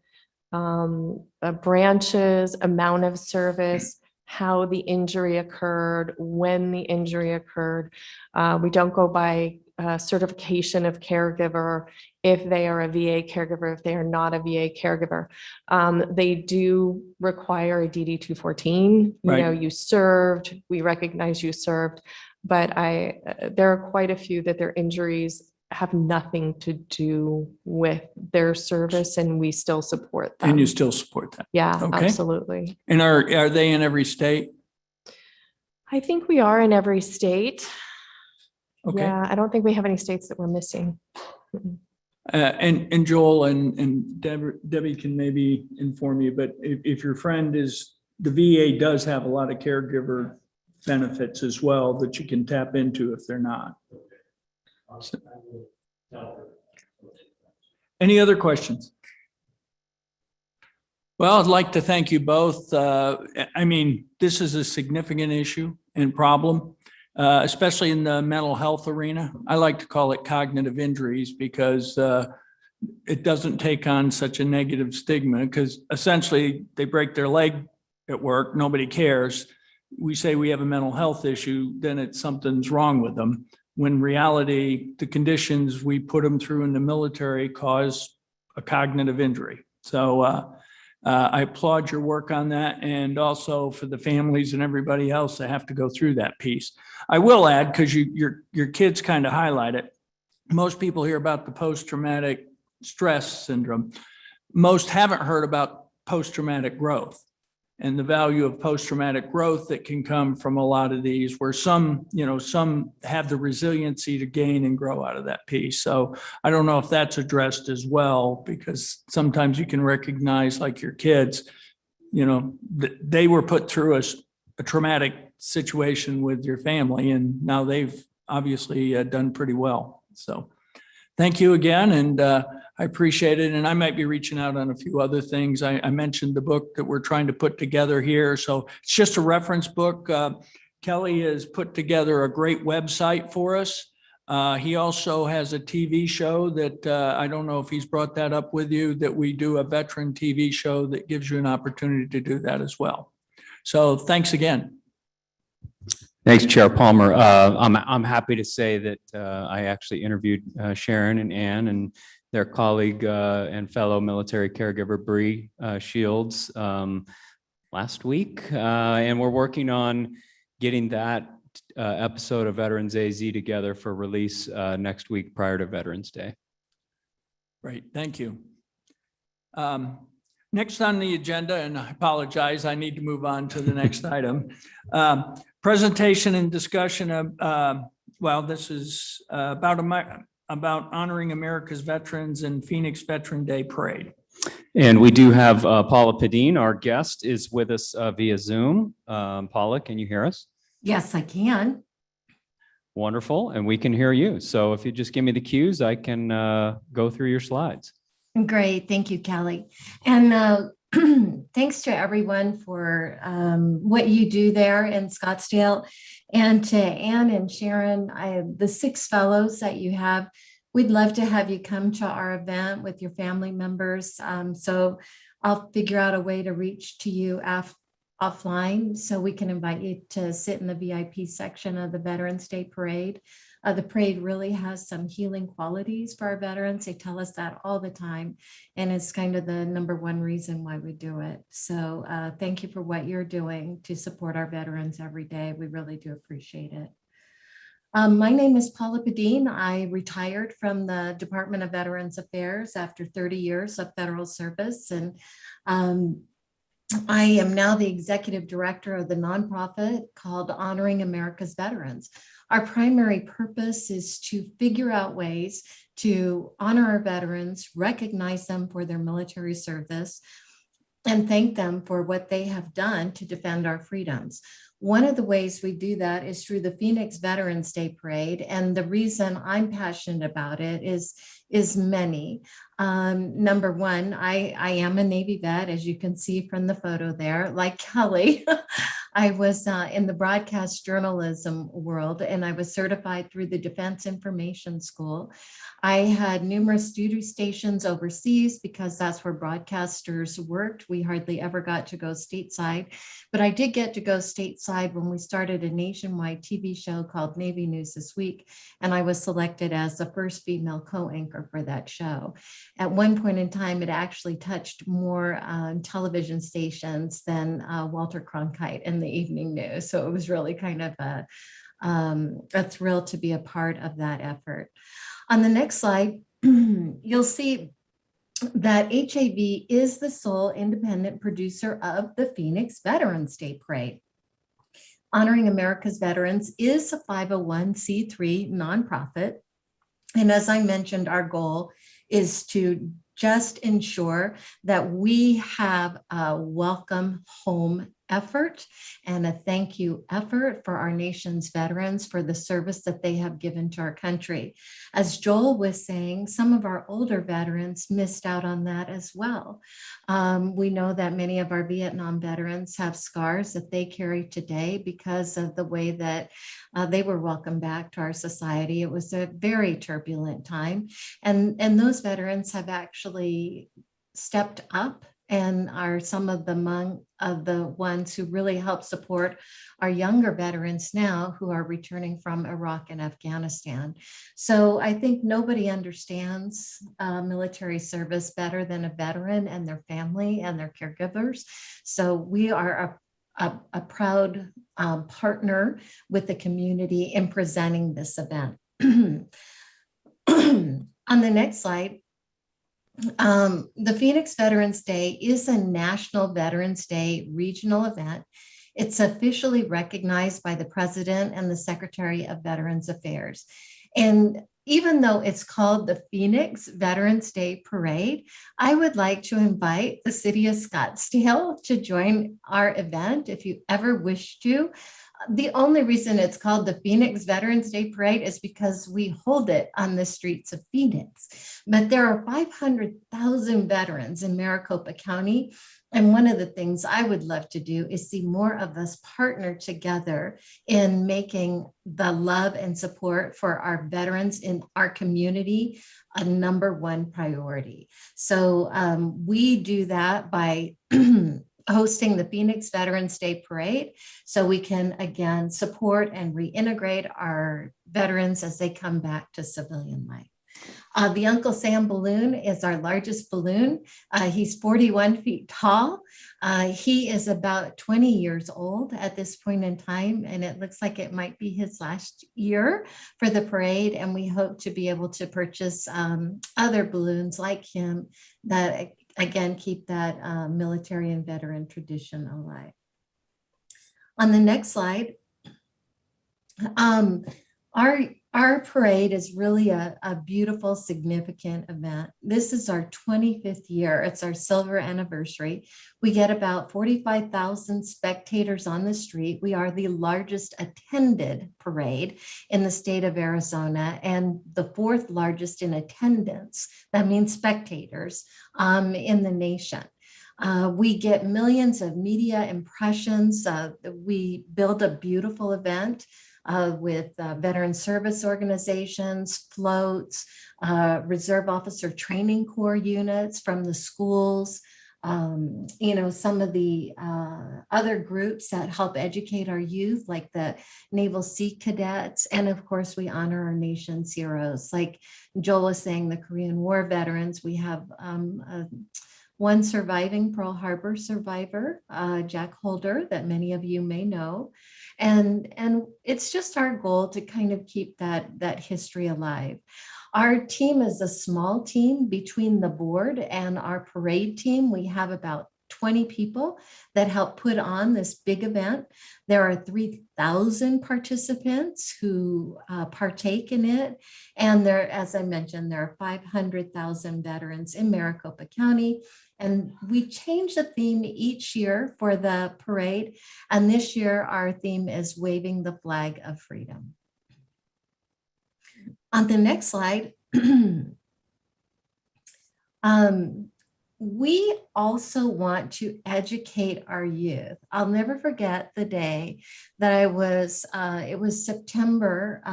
branches, amount of service, how the injury occurred, when the injury occurred. We don't go by certification of caregiver, if they are a VA caregiver, if they are not a VA caregiver. They do require a DD 214. Right. You served, we recognize you served, but there are quite a few that their injuries have nothing to do with their service, and we still support them. And you still support that? Yeah, Okay. absolutely. And are they in every state? I think we are in every state. Okay. Yeah, I don't think we have any states that we're missing. And Joel and Debbie can maybe inform you, but if your friend is, the VA does have a lot of caregiver benefits as well that you can tap into if they're not. So, any other questions? Well, I'd like to thank you both. I mean, this is a significant issue and problem, especially in the mental health arena. I like to call it cognitive injuries because it doesn't take on such a negative stigma, because essentially they break their leg at work, nobody cares. We say we have a mental health issue, then it's something's wrong with them. When in reality, the conditions we put them through in the military cause a cognitive injury. So I applaud your work on that, and also for the families and everybody else that have to go through that piece. I will add, because your kids kind of highlight it, most people hear about the post-traumatic stress syndrome. Most haven't heard about post-traumatic growth and the value of post-traumatic growth that can come from a lot of these, where some have the resiliency to gain and grow out of that piece. So I don't know if that's addressed as well, because sometimes you can recognize, like your kids, they were put through a traumatic situation with your family, and now they've obviously done pretty well. So thank you again, and I appreciate it. And I might be reaching out on a few other things. I mentioned the book that we're trying to put together here. So it's just a reference book. Kelly has put together a great website for us. He also has a TV show that I don't know if he's brought that up with you, that we do a veteran TV show that gives you an opportunity to do that as well. So thanks again. Thanks, Chair Palmer. I'm happy to say that I actually interviewed Sharon and Ann and their colleague and fellow military caregiver Bree Shields last week, and we're working on getting that episode of Veterans AZ together for release next week prior to Veterans Day. Great, thank you. Next on the agenda, and I apologize, I need to move on to the next item. Presentation and discussion of, this is about honoring America's veterans and Phoenix Veteran Day Parade. And we do have Paula Padine, our guest, is with us via Zoom. Paula, can you hear us? Yes, I can. Wonderful, and we can hear you. So if you just give me the cues, I can go through your slides. Great. Thank you, Kelly. And thanks to everyone for what you do there in Scottsdale. And to Ann and Sharon, the 6 fellows that you have, we'd love to have you come to our event with your family members. So I'll figure out a way to reach to you offline so we can invite you to sit in the VIP section of the Veterans Day Parade. The parade really has some healing qualities for our veterans. They tell us that all the time, and it's kind of the #1 reason why we do it. So thank you for what you're doing to support our veterans every day. We really do appreciate it. My name is Paula Padine. I retired from the Department of Veterans Affairs after 30 years of federal service, and I am now the executive director of the nonprofit called Honoring America's Veterans. Our primary purpose is to figure out ways to honor our veterans, recognize them for their military service, and thank them for what they have done to defend our freedoms. One of the ways we do that is through the Phoenix Veterans Day Parade. And the reason I'm passionate about it is many. Number one, I am a Navy vet, as you can see from the photo there. Like Kelly, I was in the broadcast journalism world, and I was certified through the Defense Information School. I had numerous duty stations overseas because that's where broadcasters worked. We hardly ever got to go stateside, but I did get to go stateside when we started a nationwide TV show called Navy News This Week, and I was selected as the first female co-anchor for that show. At one point in time, it actually touched more television stations than Walter Cronkite in the evening news. So it was really kind of a thrill to be a part of that effort. On the next slide, you'll see that HAV is the sole independent producer of the Phoenix Veterans Day Parade. Honoring America's Veterans is a 501c3 nonprofit. And as I mentioned, our goal is to just ensure that we have a welcome home effort and a thank you effort for our nation's veterans for the service that they have given to our country. As Joel was saying, some of our older veterans missed out on that as well. We know that many of our Vietnam veterans have scars that they carry today because of the way that they were welcomed back to our society. It was a very turbulent time, and those veterans have actually stepped up and are some of the ones who really help support our younger veterans now who are returning from Iraq and Afghanistan. So I think nobody understands military service better than a veteran and their family and their caregivers. So we are a proud partner with the community in presenting this event. On the next slide, the Phoenix Veterans Day is a National Veterans Day regional event. It's officially recognized by the President and the Secretary of Veterans Affairs. And even though it's called the Phoenix Veterans Day Parade, I would like to invite the city of Scottsdale to join our event if you ever wish to. The only reason it's called the Phoenix Veterans Day Parade is because we hold it on the streets of Phoenix. But there are 500,000 veterans in Maricopa County. And one of the things I would love to do is see more of us partner together in making the love and support for our veterans in our community a #1 priority. So we do that by hosting the Phoenix Veterans Day Parade so we can again support and reintegrate our veterans as they come back to civilian life. The Uncle Sam balloon is our largest balloon. He's 41 feet tall. He is about 20 years old at this point in time, and it looks like it might be his last year for the parade. And we hope to be able to purchase other balloons like him that again keep that military and veteran tradition alive. On the next slide, our parade is really a beautiful, significant event. This is our 25th year. It's our silver anniversary. We get about 45,000 spectators on the street. We are the largest attended parade in the state of Arizona and the 4th largest in attendance. That means spectators in the nation. We get millions of media impressions. We build a beautiful event with veteran service organizations, floats, Reserve Officer Training Corps units from the schools, some of the other groups that help educate our youth, like the Naval Sea Cadets. And of course, we honor our nation's heroes. Like Joel was saying, the Korean War veterans, we have one surviving Pearl Harbor survivor, Jack Holder, that many of you may know. And it's just our goal to kind of keep that history alive. Our team is a small team between the board and our parade team. We have about 20 people that help put on this big event. There are 3,000 participants who partake in it. And there, as I mentioned, there are 500,000 veterans in Maricopa County. And we change the theme each year for the parade. And this year, our theme is Waving the Flag of Freedom. On the next slide, we also want to educate our youth. I'll never forget the day that it was September,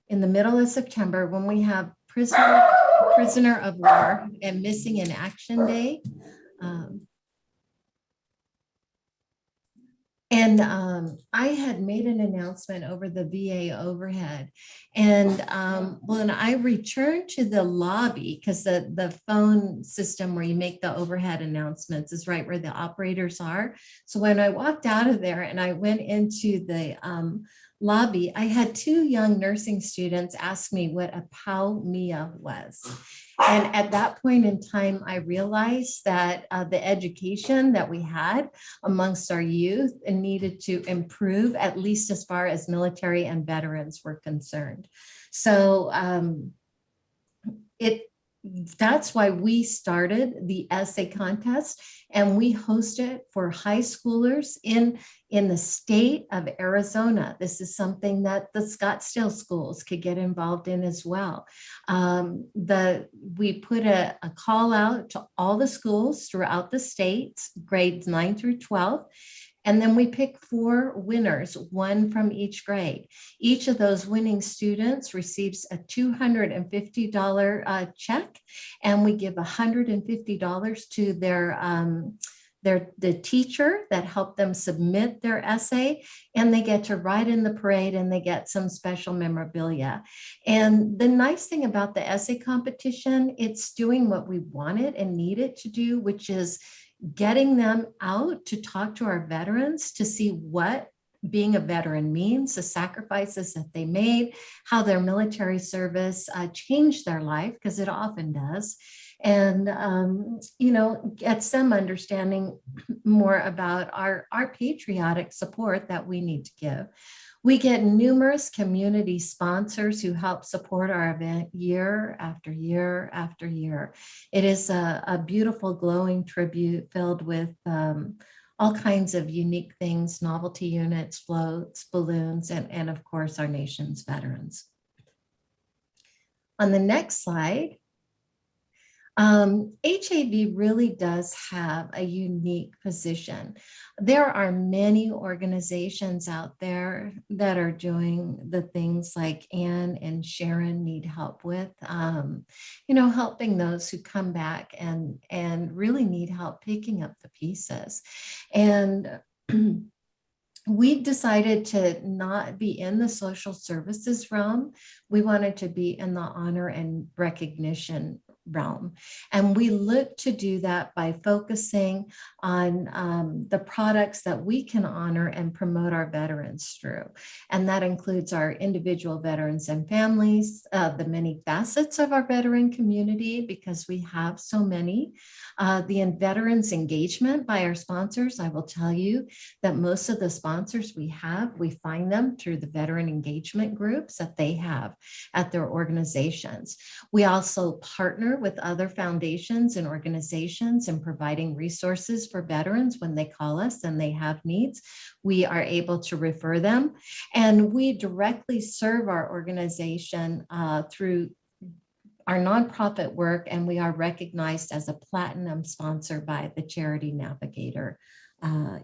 in the middle of September, when we have prisoner of war and missing in action day. I had made an announcement over the VA overhead. And when I returned to the lobby, because the phone system where you make the overhead announcements is right where the operators are. So when I walked out of there and I went into the lobby, I had two young nursing students ask me what a pau mia was. And at that point in time, I realized that the education that we had amongst our youth needed to improve, at least as far as military and veterans were concerned. So that's why we started the essay contest, and we host it for high schoolers in the state of Arizona. This is something that the Scottsdale schools could get involved in as well. We put a call out to all the schools throughout the states, grades 9 through 12. And then we pick 4 winners, 1 from each grade. Each of those winning students receives a $250 check, and we give $150 to the teacher that helped them submit their essay, and they get to ride in the parade, and they get some special memorabilia. And the nice thing about the essay competition, it's doing what we wanted and needed to do, which is getting them out to talk to our veterans to see what being a veteran means, the sacrifices that they made, how their military service changed their life, because it often does. And, get some understanding more about our patriotic support that we need to give. We get numerous community sponsors who help support our event year after year after year. It is a beautiful, glowing tribute filled with all kinds of unique things, novelty units, floats, balloons, and of course, our nation's veterans. On the next slide, HAV really does have a unique position. There are many organizations out there that are doing the things like Ann and Sharon need help with, helping those who come back and really need help picking up the pieces. And we decided to not be in the social services realm. We wanted to be in the honor and recognition realm. And we look to do that by focusing on the products that we can honor and promote our veterans through. And that includes our individual veterans and families, the many facets of our veteran community, because we have so many. The veterans engagement by our sponsors. I will tell you that most of the sponsors we find them through the veteran engagement groups that they have at their organizations. We also partner with other foundations and organizations in providing resources for veterans when they call us and they have needs. We are able to refer them, and we directly serve our organization through our nonprofit work, and we are recognized as a platinum sponsor by the Charity Navigator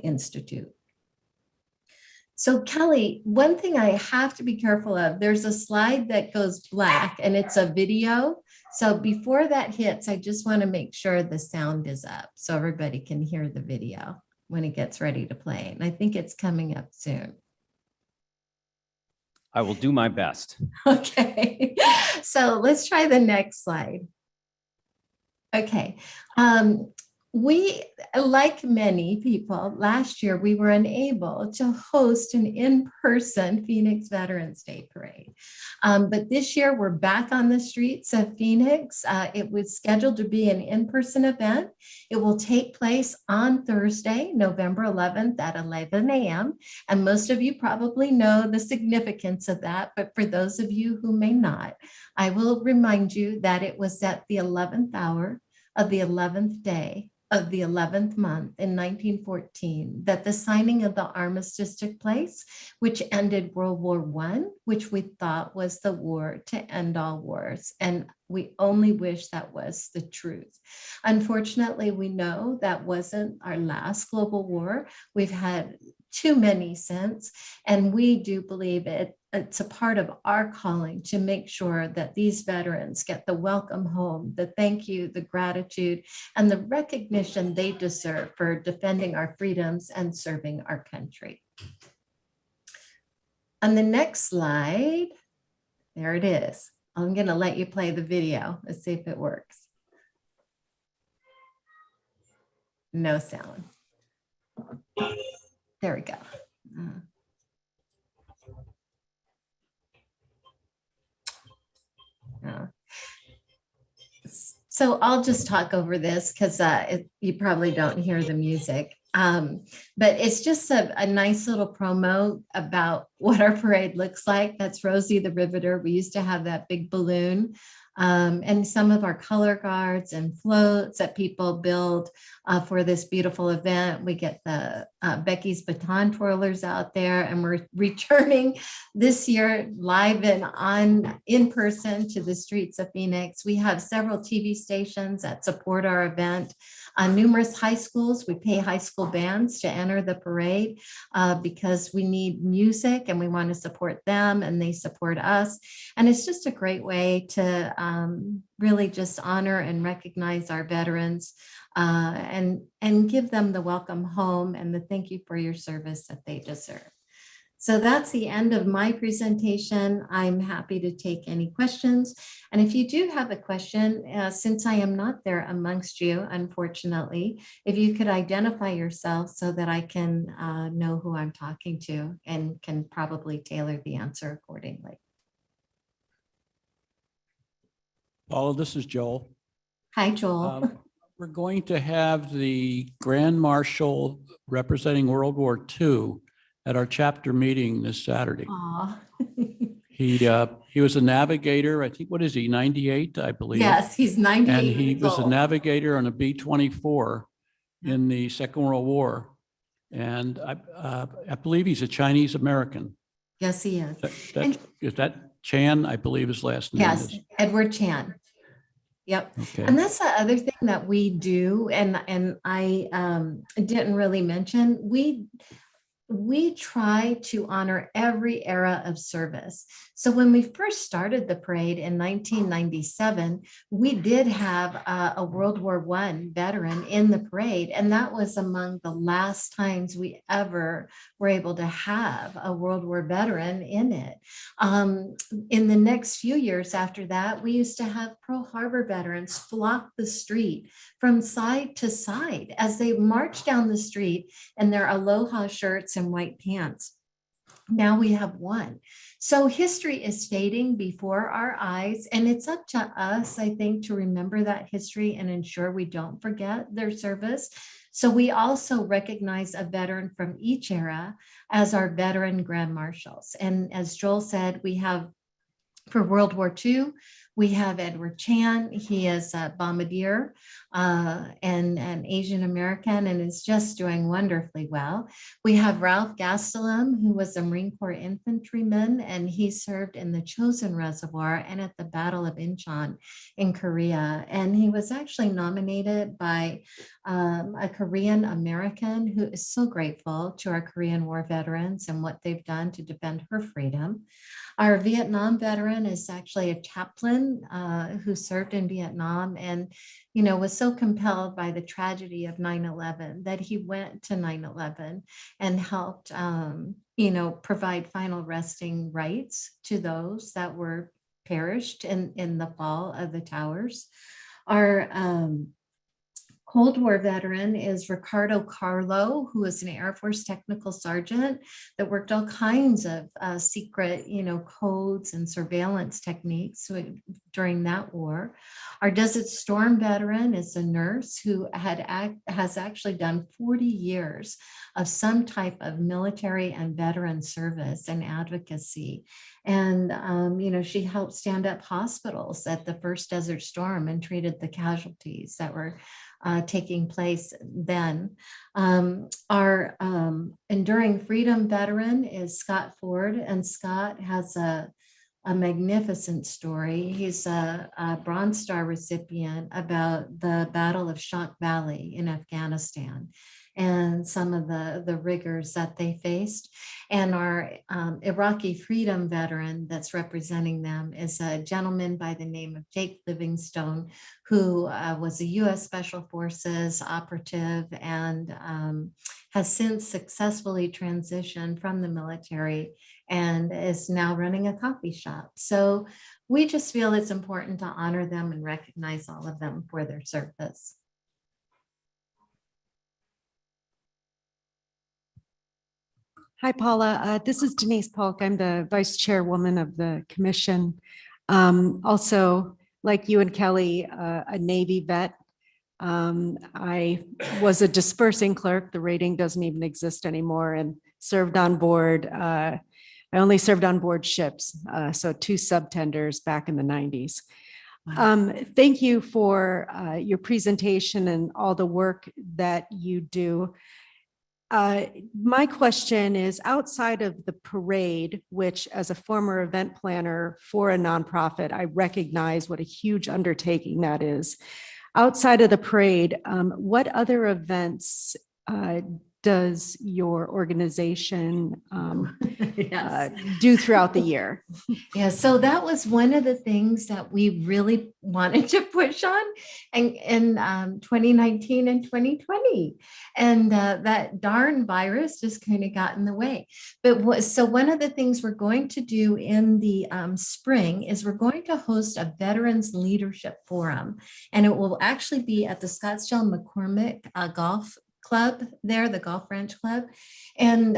Institute. So Kelly, one thing I have to be careful of, there's a slide that goes black and it's a video. So before that hits, I just want to make sure the sound is up so everybody can hear the video when it gets ready to play. And I think it's coming up soon. I will do my best. Okay, so let's try the next slide. Okay, We, like many people, last year we were unable to host an in-person Phoenix Veterans Day Parade. But this year we're back on the streets of Phoenix. It was scheduled to be an in-person event. It will take place on Thursday, November 11th at 11 a.m. And most of you probably know the significance of that. But for those of you who may not, I will remind you that it was at the 11th hour of the 11th day of the 11th month in 1914 that the signing of the armistice took place, which ended World War I, which we thought was the war to end all wars. And we only wish that was the truth. Unfortunately, we know that wasn't our last global war. We've had too many since, and we do believe it's a part of our calling to make sure that these veterans get the welcome home, the thank you, the gratitude, and the recognition they deserve for defending our freedoms and serving our country. On the next slide, there it is. I'm going to let you play the video. Let's see if it works. No sound. There we go. So I'll just talk over this because you probably don't hear the music. But it's just a nice little promo about what our parade looks like. That's Rosie the Riveter. We used to have that big balloon. And some of our color guards and floats that people build for this beautiful event. We get the Becky's baton twirlers out there, and we're returning this year live and in person to the streets of Phoenix. We have several TV stations that support our event. Numerous high schools. We pay high school bands to enter the parade because we need music and we want to support them and they support us. And it's just a great way to really just honor and recognize our veterans and give them the welcome home and the thank you for your service that they deserve. So that's the end of my presentation. I'm happy to take any questions. And if you do have a question, since I am not there amongst you, unfortunately, if you could identify yourself so that I can know who I'm talking to and can probably tailor the answer accordingly. Paula, this is Joel. Hi, Joel. We're going to have the Grand Marshal representing World War II at our chapter meeting this Saturday. Aw. He was a navigator. I think, what is he, 98, I believe? Yes, he's 98 And he years was a old. navigator on a B-24 in the Second World War. And I believe he's a Chinese American. Yes, he is. Is that Chan? I believe his last name Yes, is. Edward Chan. Yep. Okay. And that's the other thing that we do, and I didn't really mention, we try to honor every era of service. So when we first started the parade in 1997, we did have a World War I veteran in the parade, and that was among the last times we ever were able to have a World War veteran in it. In the next few years after that, we used to have Pearl Harbor veterans flock the street from side to side as they march down the street in their aloha shirts and white pants. Now we have one. So history is fading before our eyes, and it's up to us, I think, to remember that history and ensure we don't forget their service. So we also recognize a veteran from each era as our veteran Grand Marshals. And as Joel said, we have for World War II, we have Edward Chan. He is a bombardier and an Asian American and is just doing wonderfully well. We have Ralph Gastelum, who was a Marine Corps infantryman, and he served in the Chosin Reservoir and at the Battle of Incheon in Korea. And he was actually nominated by a Korean American who is so grateful to our Korean War veterans and what they've done to defend her freedom. Our Vietnam veteran is actually a chaplain who served in Vietnam and, you know, was so compelled by the tragedy of 9/11 that he went to 9/11 and helped, you know, provide final resting rites to those that were perished in the fall of the towers. Our Cold War veteran is Ricardo Carlo, who is an Air Force technical sergeant that worked all kinds of secret, codes and surveillance techniques during that war. Our Desert Storm veteran is a nurse who has actually done 40 years of some type of military and veteran service and advocacy. And, she helped stand up hospitals at the first Desert Storm and treated the casualties that were taking place then. Our Enduring Freedom veteran is Scott Ford, and Scott has a magnificent story. He's a Bronze Star recipient about the Battle of Shock Valley in Afghanistan and some of the rigors that they faced. And our Iraqi freedom veteran that's representing them is a gentleman by the name of Jake Livingstone, who was a U.S. Special Forces operative and has since successfully transitioned from the military and is now running a coffee shop. So we just feel it's important to honor them and recognize all of them for their service. Hi, Paula. This is Denise Polk. I'm the vice chairwoman of the commission. Also, like you and Kelly, a Navy vet. I was a dispersing clerk. The rating doesn't even exist anymore, and served on board. I only served on board ships, so 2 subtenders back in the 90s. Thank you for your presentation and all the work that you do. My question is, outside of the parade, which as a former event planner for a nonprofit, I recognize what a huge undertaking that is. Outside of the parade, what other events does your organization do throughout the year? Yeah, so that was one of the things that we really wanted to push on in 2019 and 2020. And that darn virus just kind of got in the way. So one of the things we're going to do in the spring is we're going to host a Veterans Leadership Forum. And it will actually be at the Scottsdale McCormick Golf Club there, the Golf Ranch Club. And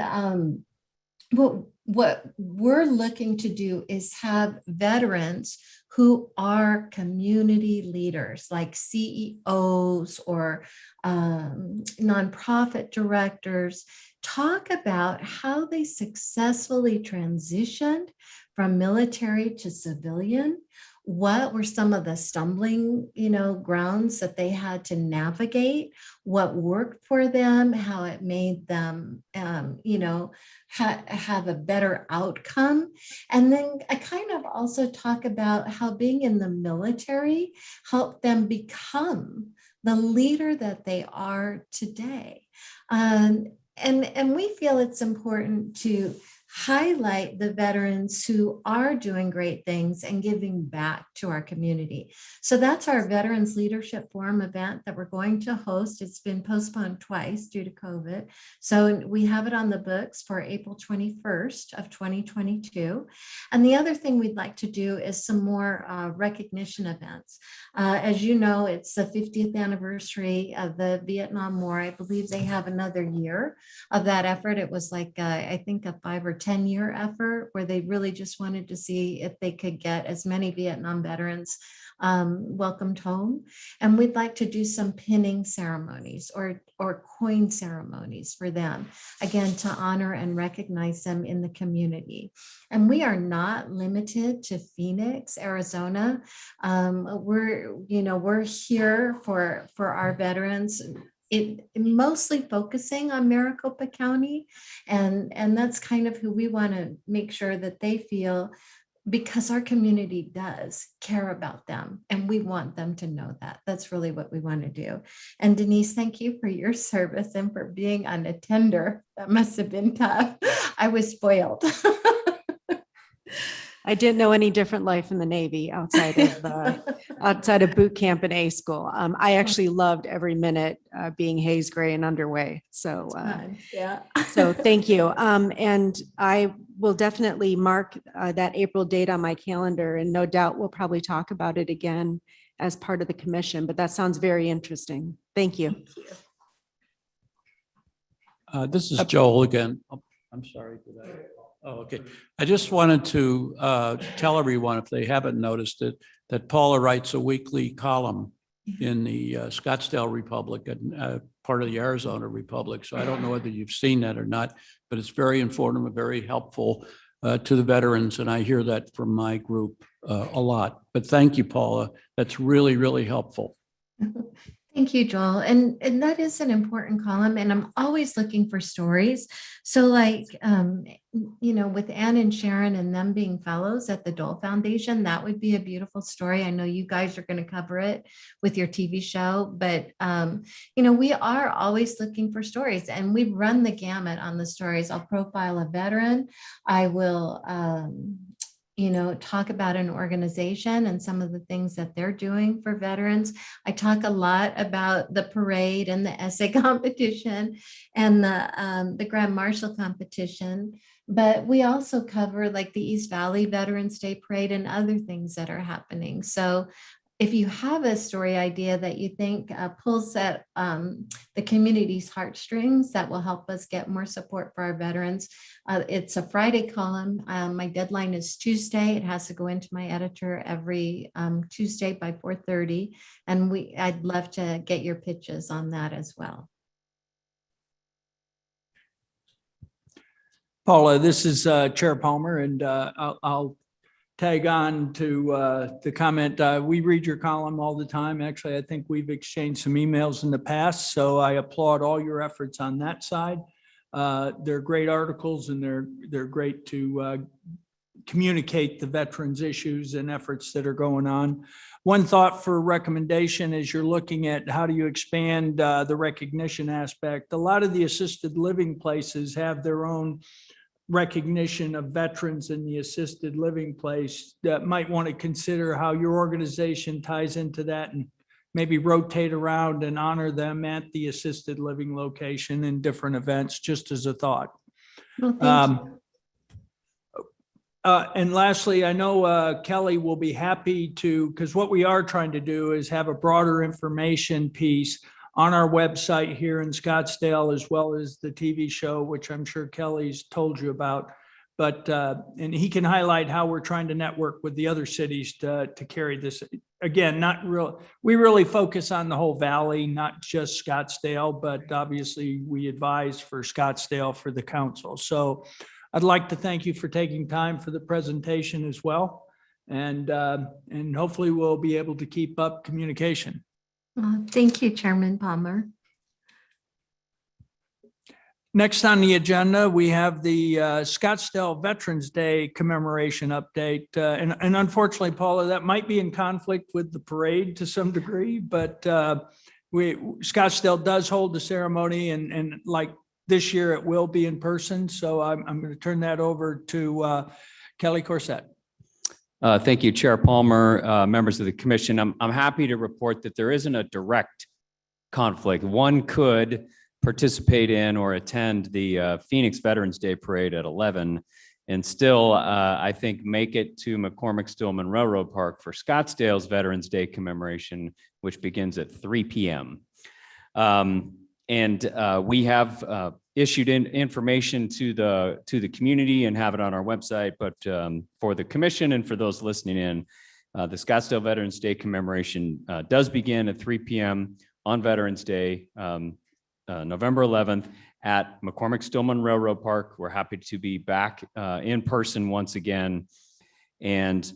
what we're looking to do is have veterans who are community leaders, like CEOs or nonprofit directors, talk about how they successfully transitioned from military to civilian. What were some of the stumbling, grounds that they had to navigate? What worked for them? How it made them, have a better outcome? And then I kind of also talk about how being in the military helped them become the leader that they are today. And we feel it's important to highlight the veterans who are doing great things and giving back to our community. So that's our Veterans Leadership Forum event that we're going to host. It's been postponed twice due to COVID. So we have it on the books for April 21st of 2022. And the other thing we'd like to do is some more recognition events. As you know, it's the 50th anniversary of the Vietnam War. I believe they have another year of that effort. It was like, I think a 5 or 10-year effort where they really just wanted to see if they could get as many Vietnam veterans welcomed home. And we'd like to do some pinning ceremonies or coin ceremonies for them, again, to honor and recognize them in the community. And we are not limited to Phoenix, Arizona. We're here for our veterans. It mostly focusing on Maricopa County. And that's kind of who we want to make sure that they feel, because our community does care about them and we want them to know that. That's really what we want to do. And Denise, thank you for your service and for being on a tender. That must have been tough. I was spoiled. I didn't know any different life in the Navy outside of boot camp and A school. I actually loved every minute being haze gray and underway. So, so thank you. And I will definitely mark that April date on my calendar, and no doubt we'll probably talk about it again as part of the commission, but that sounds very interesting. Thank you. This is Joel again. Oh, I'm sorry. Oh, okay. I just wanted to tell everyone, if they haven't noticed it, that Paula writes a weekly column in the Scottsdale Republic and part of the Arizona Republic. So I don't know whether you've seen that or not, but it's very informative, very helpful to the veterans. And I hear that from my group a lot. But thank you, Paula. That's really, really helpful. Thank you, Joel. And that is an important column, and I'm always looking for stories. So like, with Ann and Sharon and them being fellows at the Dole Foundation, that would be a beautiful story. I know you guys are going to cover it with your TV show, but, we are always looking for stories, and we run the gamut on the stories. I'll profile a veteran. I will, talk about an organization and some of the things that they're doing for veterans. I talk a lot about the parade and the essay competition and the Grand Marshal competition, but we also cover like the East Valley Veterans Day Parade and other things that are happening. So if you have a story idea that you think pulls at the community's heartstrings, that will help us get more support for our veterans. It's a Friday column. My deadline is Tuesday. It has to go into my editor every Tuesday by 4:30. And I'd love to get your pitches on that as well. Paula, this is Chair Palmer, and I'll tag on to the comment. We read your column all the time. Actually, I think we've exchanged some emails in the past, so I applaud all your efforts on that side. They're great articles, and they're great to communicate the veterans' issues and efforts that are going on. One thought for recommendation as you're looking at how do you expand the recognition aspect. A lot of the assisted living places have their own recognition of veterans in the assisted living place. That might want to consider how your organization ties into that and maybe rotate around and honor them at the assisted living location in different events, just as a thought. Well, thank you. And lastly, I know Kelly will be happy to, because what we are trying to do is have a broader information piece on our website here in Scottsdale, as well as the TV show, which I'm sure Kelly's told you about. But, and he can highlight how we're trying to network with the other cities to carry this. Again, we really focus on the whole valley, not just Scottsdale, but obviously we advise for Scottsdale for the council. So I'd like to thank you for taking time for the presentation as well. And hopefully we'll be able to keep up communication. Thank you, Chairman Palmer. Next on the agenda, we have the Scottsdale Veterans Day commemoration update. And unfortunately, Paula, that might be in conflict with the parade to some degree, but Scottsdale does hold the ceremony, and like this year, it will be in person. So I'm going to turn that over to Kelly Corsett. Thank you, Chair Palmer, members of the commission. I'm happy to report that there isn't a direct conflict. One could participate in or attend the Phoenix Veterans Day Parade at 11 and still, I think, make it to McCormick-Stillman Railroad Park for Scottsdale's Veterans Day commemoration, which begins at 3 p.m. We have issued information to the community and have it on our website. But for the commission and for those listening in, the Scottsdale Veterans Day commemoration does begin at 3 p.m. on Veterans Day, November 11th at McCormick-Stillman Railroad Park. We're happy to be back in person once again and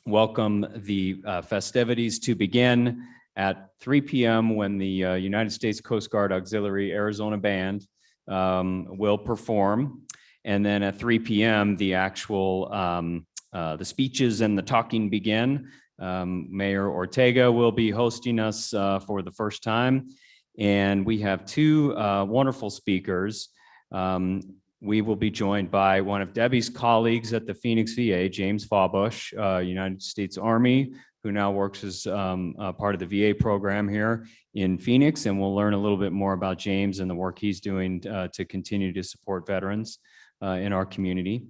welcome the festivities to begin at 3 p.m. when the United States Coast Guard Auxiliary Arizona Band will perform. And then at 3 p.m., the actual, the speeches and the talking begin. Mayor Ortega will be hosting us for the first time. And we have two wonderful speakers. We will be joined by one of Debbie's colleagues at the Phoenix VA, James Fawbush, United States Army, who now works as part of the VA program here in Phoenix. And we'll learn a little bit more about James and the work he's doing to continue to support veterans in our community.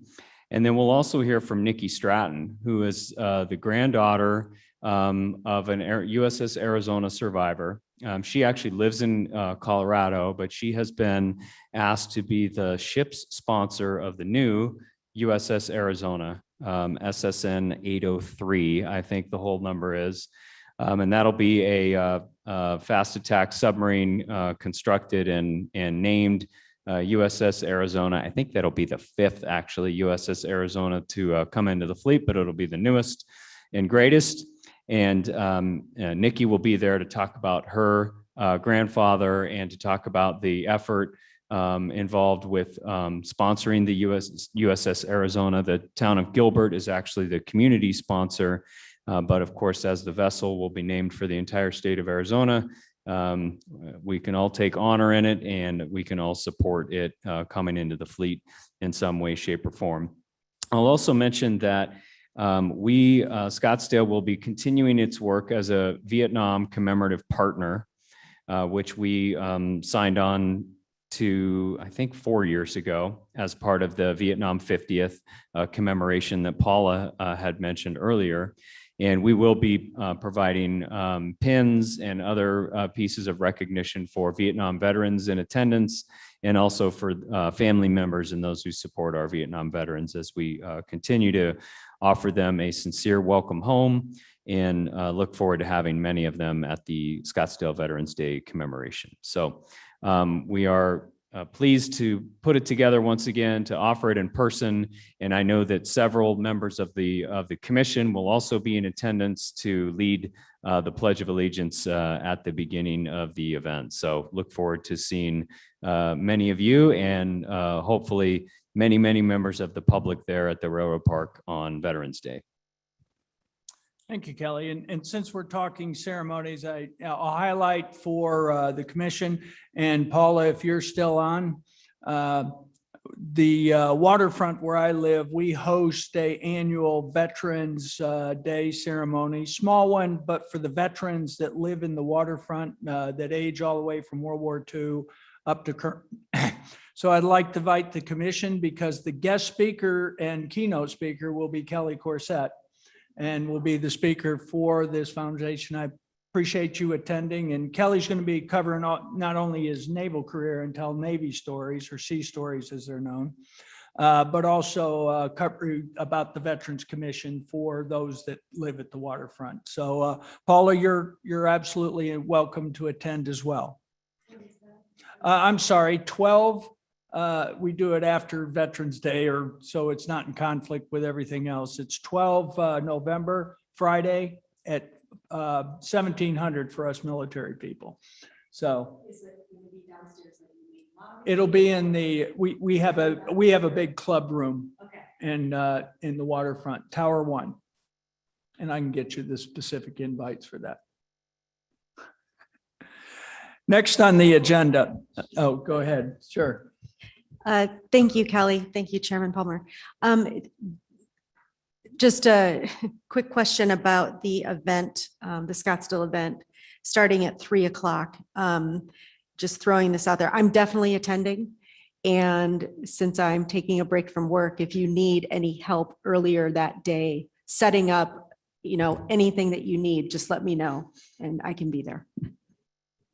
And then we'll also hear from Nikki Stratton, who is the granddaughter of an USS Arizona survivor. She actually lives in Colorado, but she has been asked to be the ship's sponsor of the new USS Arizona, SSN 803, I think the whole number is. And that'll be a fast attack submarine constructed and named USS Arizona. I think that'll be the 5th actually USS Arizona to come into the fleet, but it'll be the newest and greatest. And Nikki will be there to talk about her grandfather and to talk about the effort involved with sponsoring the USS Arizona. The town of Gilbert is actually the community sponsor. But of course, as the vessel will be named for the entire state of Arizona, we can all take honor in it and we can all support it coming into the fleet in some way, shape, or form. I'll also mention that Scottsdale will be continuing its work as a Vietnam commemorative partner, which we signed on to, I think, 4 years ago as part of the Vietnam 50th commemoration that Paula had mentioned earlier. And we will be providing pins and other pieces of recognition for Vietnam veterans in attendance, and also for family members and those who support our Vietnam veterans as we continue to offer them a sincere welcome home, and look forward to having many of them at the Scottsdale Veterans Day commemoration. So we are pleased to put it together once again to offer it in person. And I know that several members of the commission will also be in attendance to lead the Pledge of Allegiance at the beginning of the event. So look forward to seeing many of you and hopefully many members of the public there at the Railroad Park on Veterans Day. Thank you, Kelly. And since we're talking ceremonies, I'll highlight for the commission, and Paula, if you're still on, the waterfront where I live, we host an annual Veterans Day ceremony, small one, but for the veterans that live in the waterfront that age all the way from World War II up to current. So I'd like to invite the commission, because the guest speaker and keynote speaker will be Kelly Corsett, and will be the speaker for this foundation. I appreciate you attending. And Kelly's going to be covering not only his naval career and tell Navy stories, or sea stories as they're known, but also cover about the Veterans Commission for those that live at the waterfront. So Paula, you're absolutely welcome to attend as well. I'm sorry, 12. We do it after Veterans Day, or so it's not in conflict with everything else. It's 12 November, Friday at 1700 for us military people. So it'll be in the, we have a big club room in the waterfront, Tower 1. And I can get you the specific invites for that. Next on the agenda. Oh, go ahead. Sure. Thank you, Kelly. Thank you, Chairman Palmer. Just a quick question about the event, the Scottsdale event, starting at 3 o'clock. Just throwing this out there. I'm definitely attending. And since I'm taking a break from work, if you need any help earlier that day, setting up, anything that you need, just let me know and I can be there.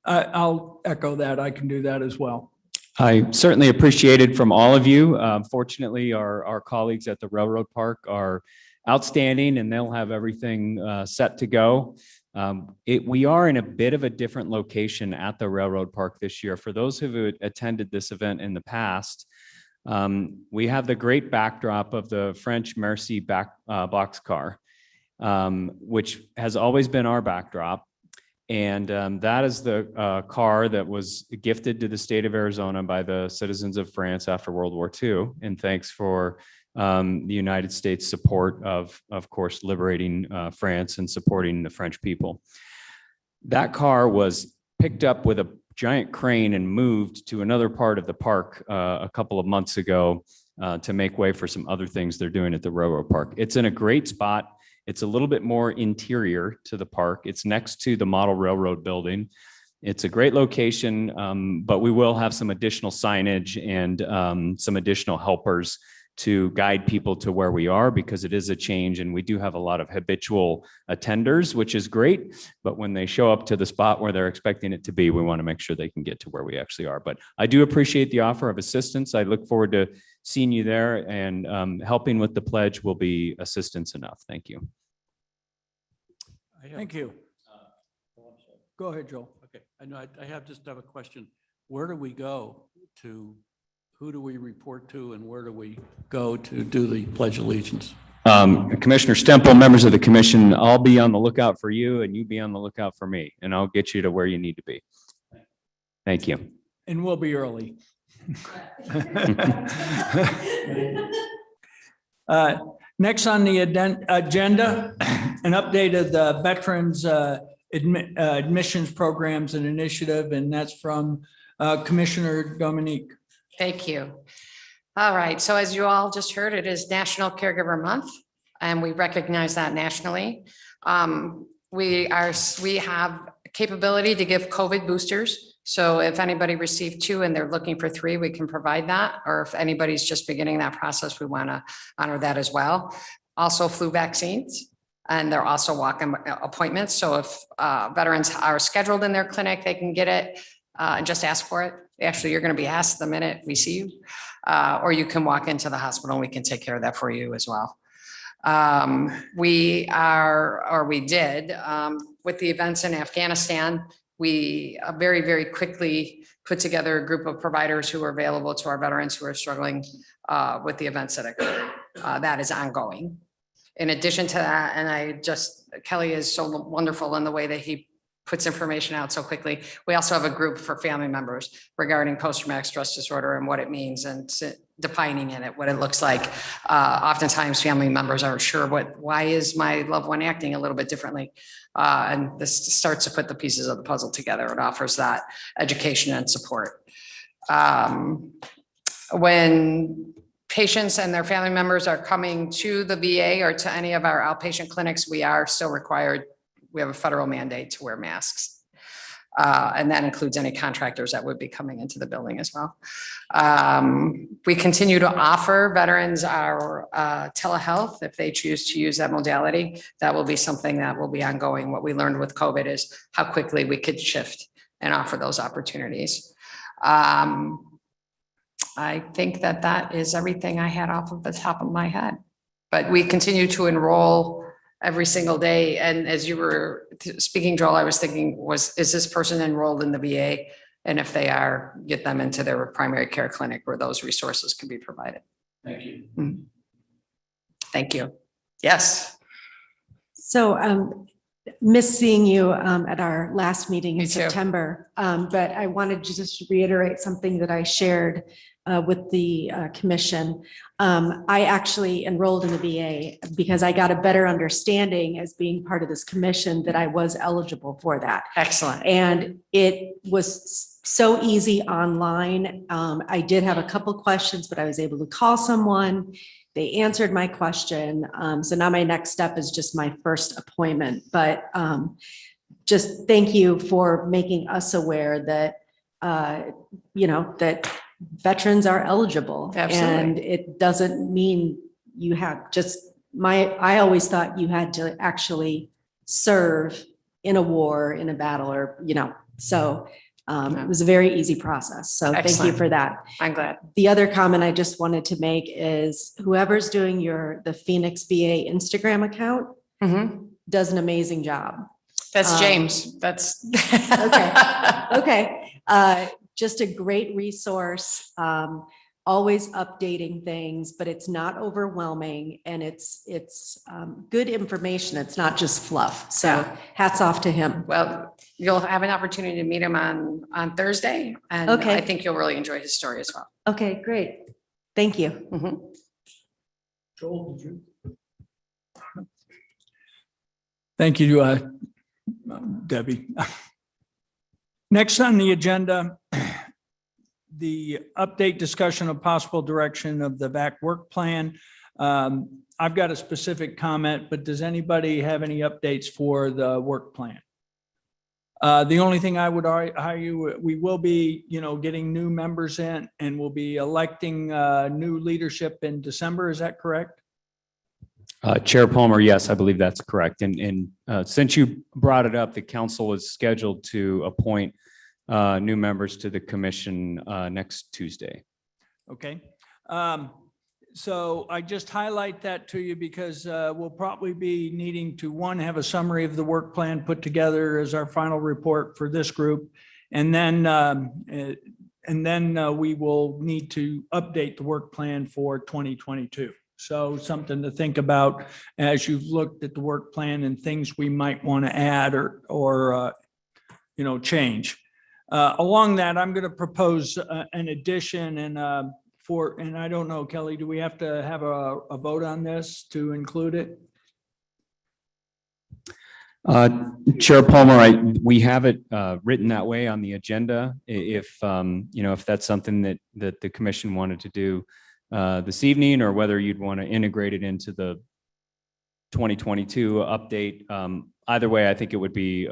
I'll echo that. I can do that as well. I certainly appreciate it from all of you. Fortunately, our colleagues at the Railroad Park are outstanding, and they'll have everything set to go. We are in a bit of a different location at the Railroad Park this year. For those who have attended this event in the past, we have the great backdrop of the French Merci boxcar, which has always been our backdrop. And that is the car that was gifted to the state of Arizona by the citizens of France after World War II. And thanks for the United States support of course, liberating France and supporting the French people. That car was picked up with a giant crane and moved to another part of the park a couple of months ago to make way for some other things they're doing at the Railroad Park. It's in a great spot. It's a little bit more interior to the park. It's next to the model railroad building. It's a great location, but we will have some additional signage and some additional helpers to guide people to where we are, because it is a change and we do have a lot of habitual attenders, which is great. But when they show up to the spot where they're expecting it to be, we want to make sure they can get to where we actually are. But I do appreciate the offer of assistance. I look forward to seeing you there, and helping with the pledge will be assistance enough. Thank you. Thank you. Go ahead, Joel. Okay, I know, I just have a question. Where do we go to, who do we report to, and where do we go to do the Pledge of Allegiance? Commissioner Stemple, members of the commission, I'll be on the lookout for you and you be on the lookout for me, and I'll get you to where you need to be. Thank you. And we'll be early. Next on the agenda, an update of the Veterans Admissions Programs and Initiative, and that's from Commissioner Dominique. Thank you. All right, so as you all just heard, it is National Caregiver Month, and we recognize that nationally. We have capability to give COVID boosters. So if anybody received 2 and they're looking for 3, we can provide that. Or if anybody's just beginning that process, we want to honor that as well. Also flu vaccines, and they're also walk-in appointments. So if veterans are scheduled in their clinic, they can get it and just ask for it. Actually, you're going to be asked the minute we see you, or you can walk into the hospital and we can take care of that for you as well. We did with the events in Afghanistan, we very, very quickly put together a group of providers who are available to our veterans who are struggling with the events that occurred. That is ongoing. In addition to that, and Kelly is so wonderful in the way that he puts information out so quickly. We also have a group for family members regarding post-traumatic stress disorder and what it means, and defining in it, what it looks like. Oftentimes family members aren't sure why is my loved one acting a little bit differently? And this starts to put the pieces of the puzzle together. It offers that education and support. When patients and their family members are coming to the VA or to any of our outpatient clinics, we are still required. We have a federal mandate to wear masks. And that includes any contractors that would be coming into the building as well. We continue to offer veterans our telehealth if they choose to use that modality. That will be something that will be ongoing. What we learned with COVID is how quickly we could shift and offer those opportunities. I think that is everything I had off of the top of my head. But we continue to enroll every single day. And as you were speaking, Joel, I was thinking, is this person enrolled in the VA? And if they are, get them into their primary care clinic where those resources can be provided. Thank you. Thank you. Yes. So miss seeing you at our last meeting Me in too. September. But I wanted to just reiterate something that I shared with the commission. I actually enrolled in the VA because I got a better understanding as being part of this commission that I was eligible for that. Excellent. And it was so easy online. I did have a couple questions, but I was able to call someone. They answered my question. So now my next step is just my first appointment. But just thank you for making us aware that, that veterans are eligible. Absolutely. And it doesn't mean you have I always thought you had to actually serve in a war, in a battle, or, so it was a very easy process. So thank you Excellent. for that. I'm glad. The other comment I just wanted to make is whoever's doing the Phoenix VA Instagram account does an amazing job. That's James. That's Okay. Just a great resource, always updating things, but it's not overwhelming, and it's good information. It's not just fluff. So hats off to him. Well, you'll have an opportunity to meet him on Thursday, and Okay. I think you'll really enjoy his story as well. Okay, great. Thank you. Joel, did you? Thank you, Debbie. Next on the agenda, the update discussion of possible direction of the VAC work plan. I've got a specific comment, but does anybody have any updates for the work plan? The only thing I would argue, we will be, getting new members in, and we'll be electing new leadership in December. Is that correct? Chair Palmer, yes, I believe that's correct. And since you brought it up, the council is scheduled to appoint new members to the commission next Tuesday. Okay. So I just highlight that to you because we'll probably be needing to, one, have a summary of the work plan put together as our final report for this group. And then we will need to update the work plan for 2022. So something to think about as you've looked at the work plan and things we might want to add or change. Along that, I'm going to propose an addition and I don't know, Kelly, do we have to have a vote on this to include it? Chair Palmer, we have it written that way on the agenda. If that's something that the commission wanted to do this evening, or whether you'd want to integrate it into the 2022 update. Either way, I think it would be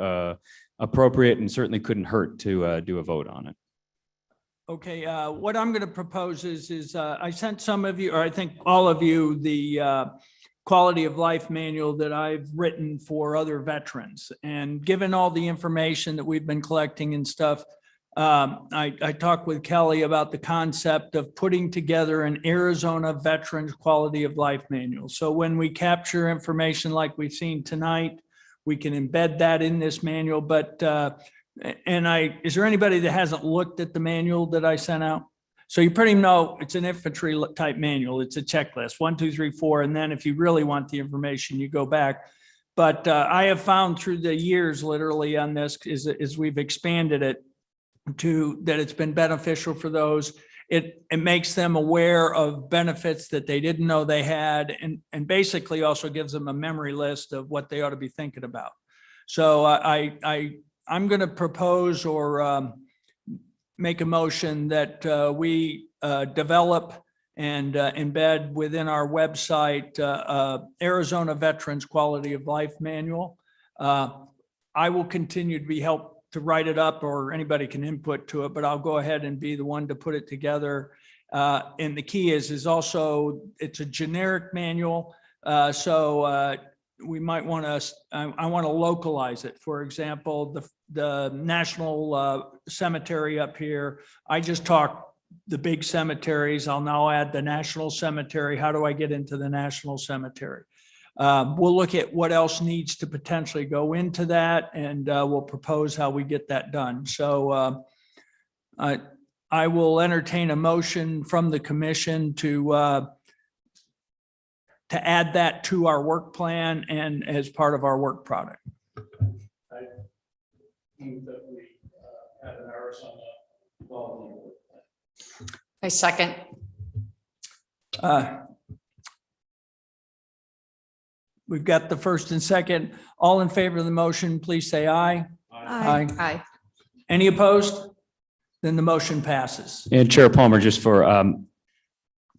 appropriate and certainly couldn't hurt to do a vote on it. Okay, what I'm going to propose is I sent some of you, or I think all of you, the quality of life manual that I've written for other veterans. And given all the information that we've been collecting and stuff, I talked with Kelly about the concept of putting together an Arizona Veterans Quality of Life Manual. So when we capture information like we've seen tonight, we can embed that in this manual. But is there anybody that hasn't looked at the manual that I sent out? So you pretty know it's an infantry type manual. It's a checklist, 1, 2, 3, 4. And then if you really want the information, you go back. But I have found through the years, literally on this, is we've expanded it to that it's been beneficial for those. It makes them aware of benefits that they didn't know they had, and basically also gives them a memory list of what they ought to be thinking about. So I'm going to propose or make a motion that we develop and embed within our website Arizona Veterans Quality of Life Manual. I will continue to be helped to write it up, or anybody can input to it, but I'll go ahead and be the one to put it together. And the key is also, it's a generic manual. So we might want to, I want to localize it. For example, the National Cemetery up here, I just talked the big cemeteries. I'll now add the National Cemetery. How do I get into the National Cemetery? We'll look at what else needs to potentially go into that, and we'll propose how we get that done. So I will entertain a motion from the commission to add that to our work plan and as part of our work product. I think that we have an Arizona quality work plan. I second. We've got the first and second. All in favor of the motion, please say aye. Aye. Aye. Any opposed? Then the motion passes. And Chair Palmer, just for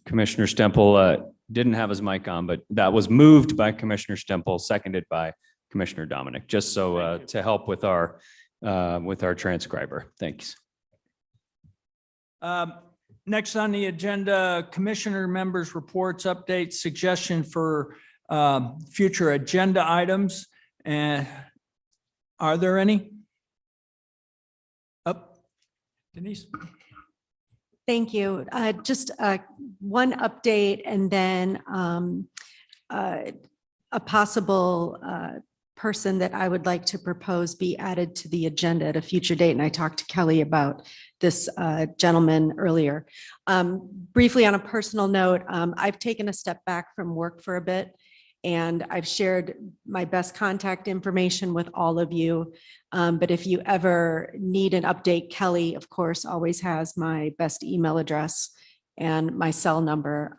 Commissioner Stemple, didn't have his mic on, but that was moved by Commissioner Stemple, seconded by Commissioner Dominic, just so to help with our transcriber. Thanks. Next on the agenda, commissioner members' reports, updates, suggestion for future agenda items. And are there any? Up, Denise. Thank you. Just one update, and then a possible person that I would like to propose be added to the agenda at a future date. And I talked to Kelly about this gentleman earlier. Briefly, on a personal note, I've taken a step back from work for a bit, and I've shared my best contact information with all of you. But if you ever need an update, Kelly, of course, always has my best email address and my cell number.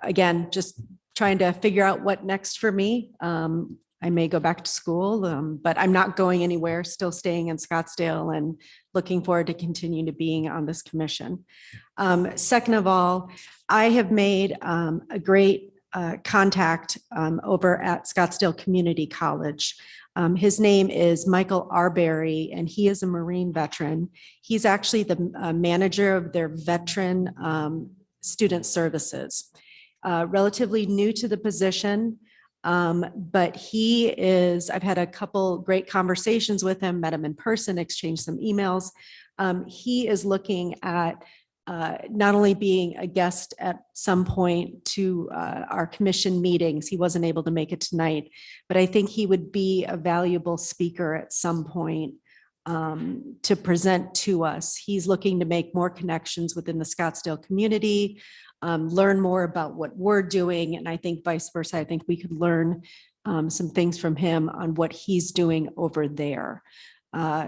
Again, just trying to figure out what next for me. I may go back to school, but I'm not going anywhere, still staying in Scottsdale and looking forward to continue to being on this commission. Second of all, I have made a great contact over at Scottsdale Community College. His name is Michael Arbery, and he is a Marine veteran. He's actually the manager of their veteran student services. Relatively new to the position, but I've had a couple great conversations with him, met him in person, exchanged some emails. He is looking at not only being a guest at some point to our commission meetings. He wasn't able to make it tonight, but I think he would be a valuable speaker at some point to present to us. He's looking to make more connections within the Scottsdale community, learn more about what we're doing, and I think vice versa. I think we could learn some things from him on what he's doing over there.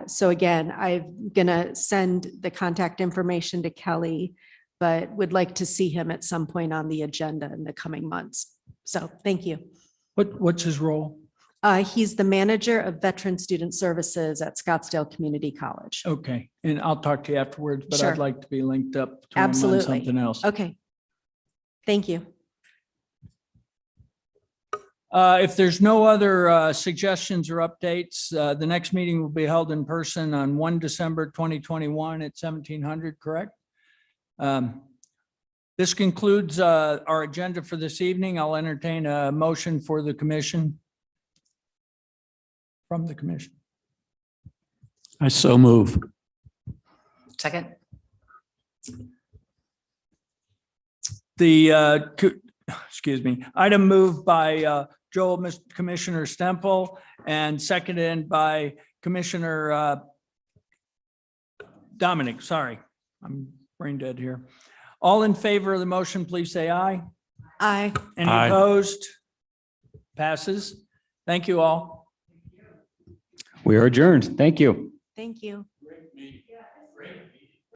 So again, I'm going to send the contact information to Kelly, but would like to see him at some point on the agenda in the coming months. So thank you. What's his role? He's the manager of Veteran Student Services at Scottsdale Community College. Okay, and I'll talk to you afterwards, but Sure. I'd like to be linked up to him on Absolutely. something else. Okay. Thank you. If there's no other suggestions or updates, the next meeting will be held in person on 1 December 2021 at 1700, correct? This concludes our agenda for this evening. I'll entertain a motion for the commission. From the commission. I so move. Second. Excuse me, item moved by Joel, Mr. Commissioner Stemple, and seconded by Commissioner Dominic. Sorry, I'm brain dead here. All in favor of the motion, please say aye. Aye. Any Aye. opposed? Passes. Thank you all. We are adjourned. Thank you. Thank you. Great meeting. Great.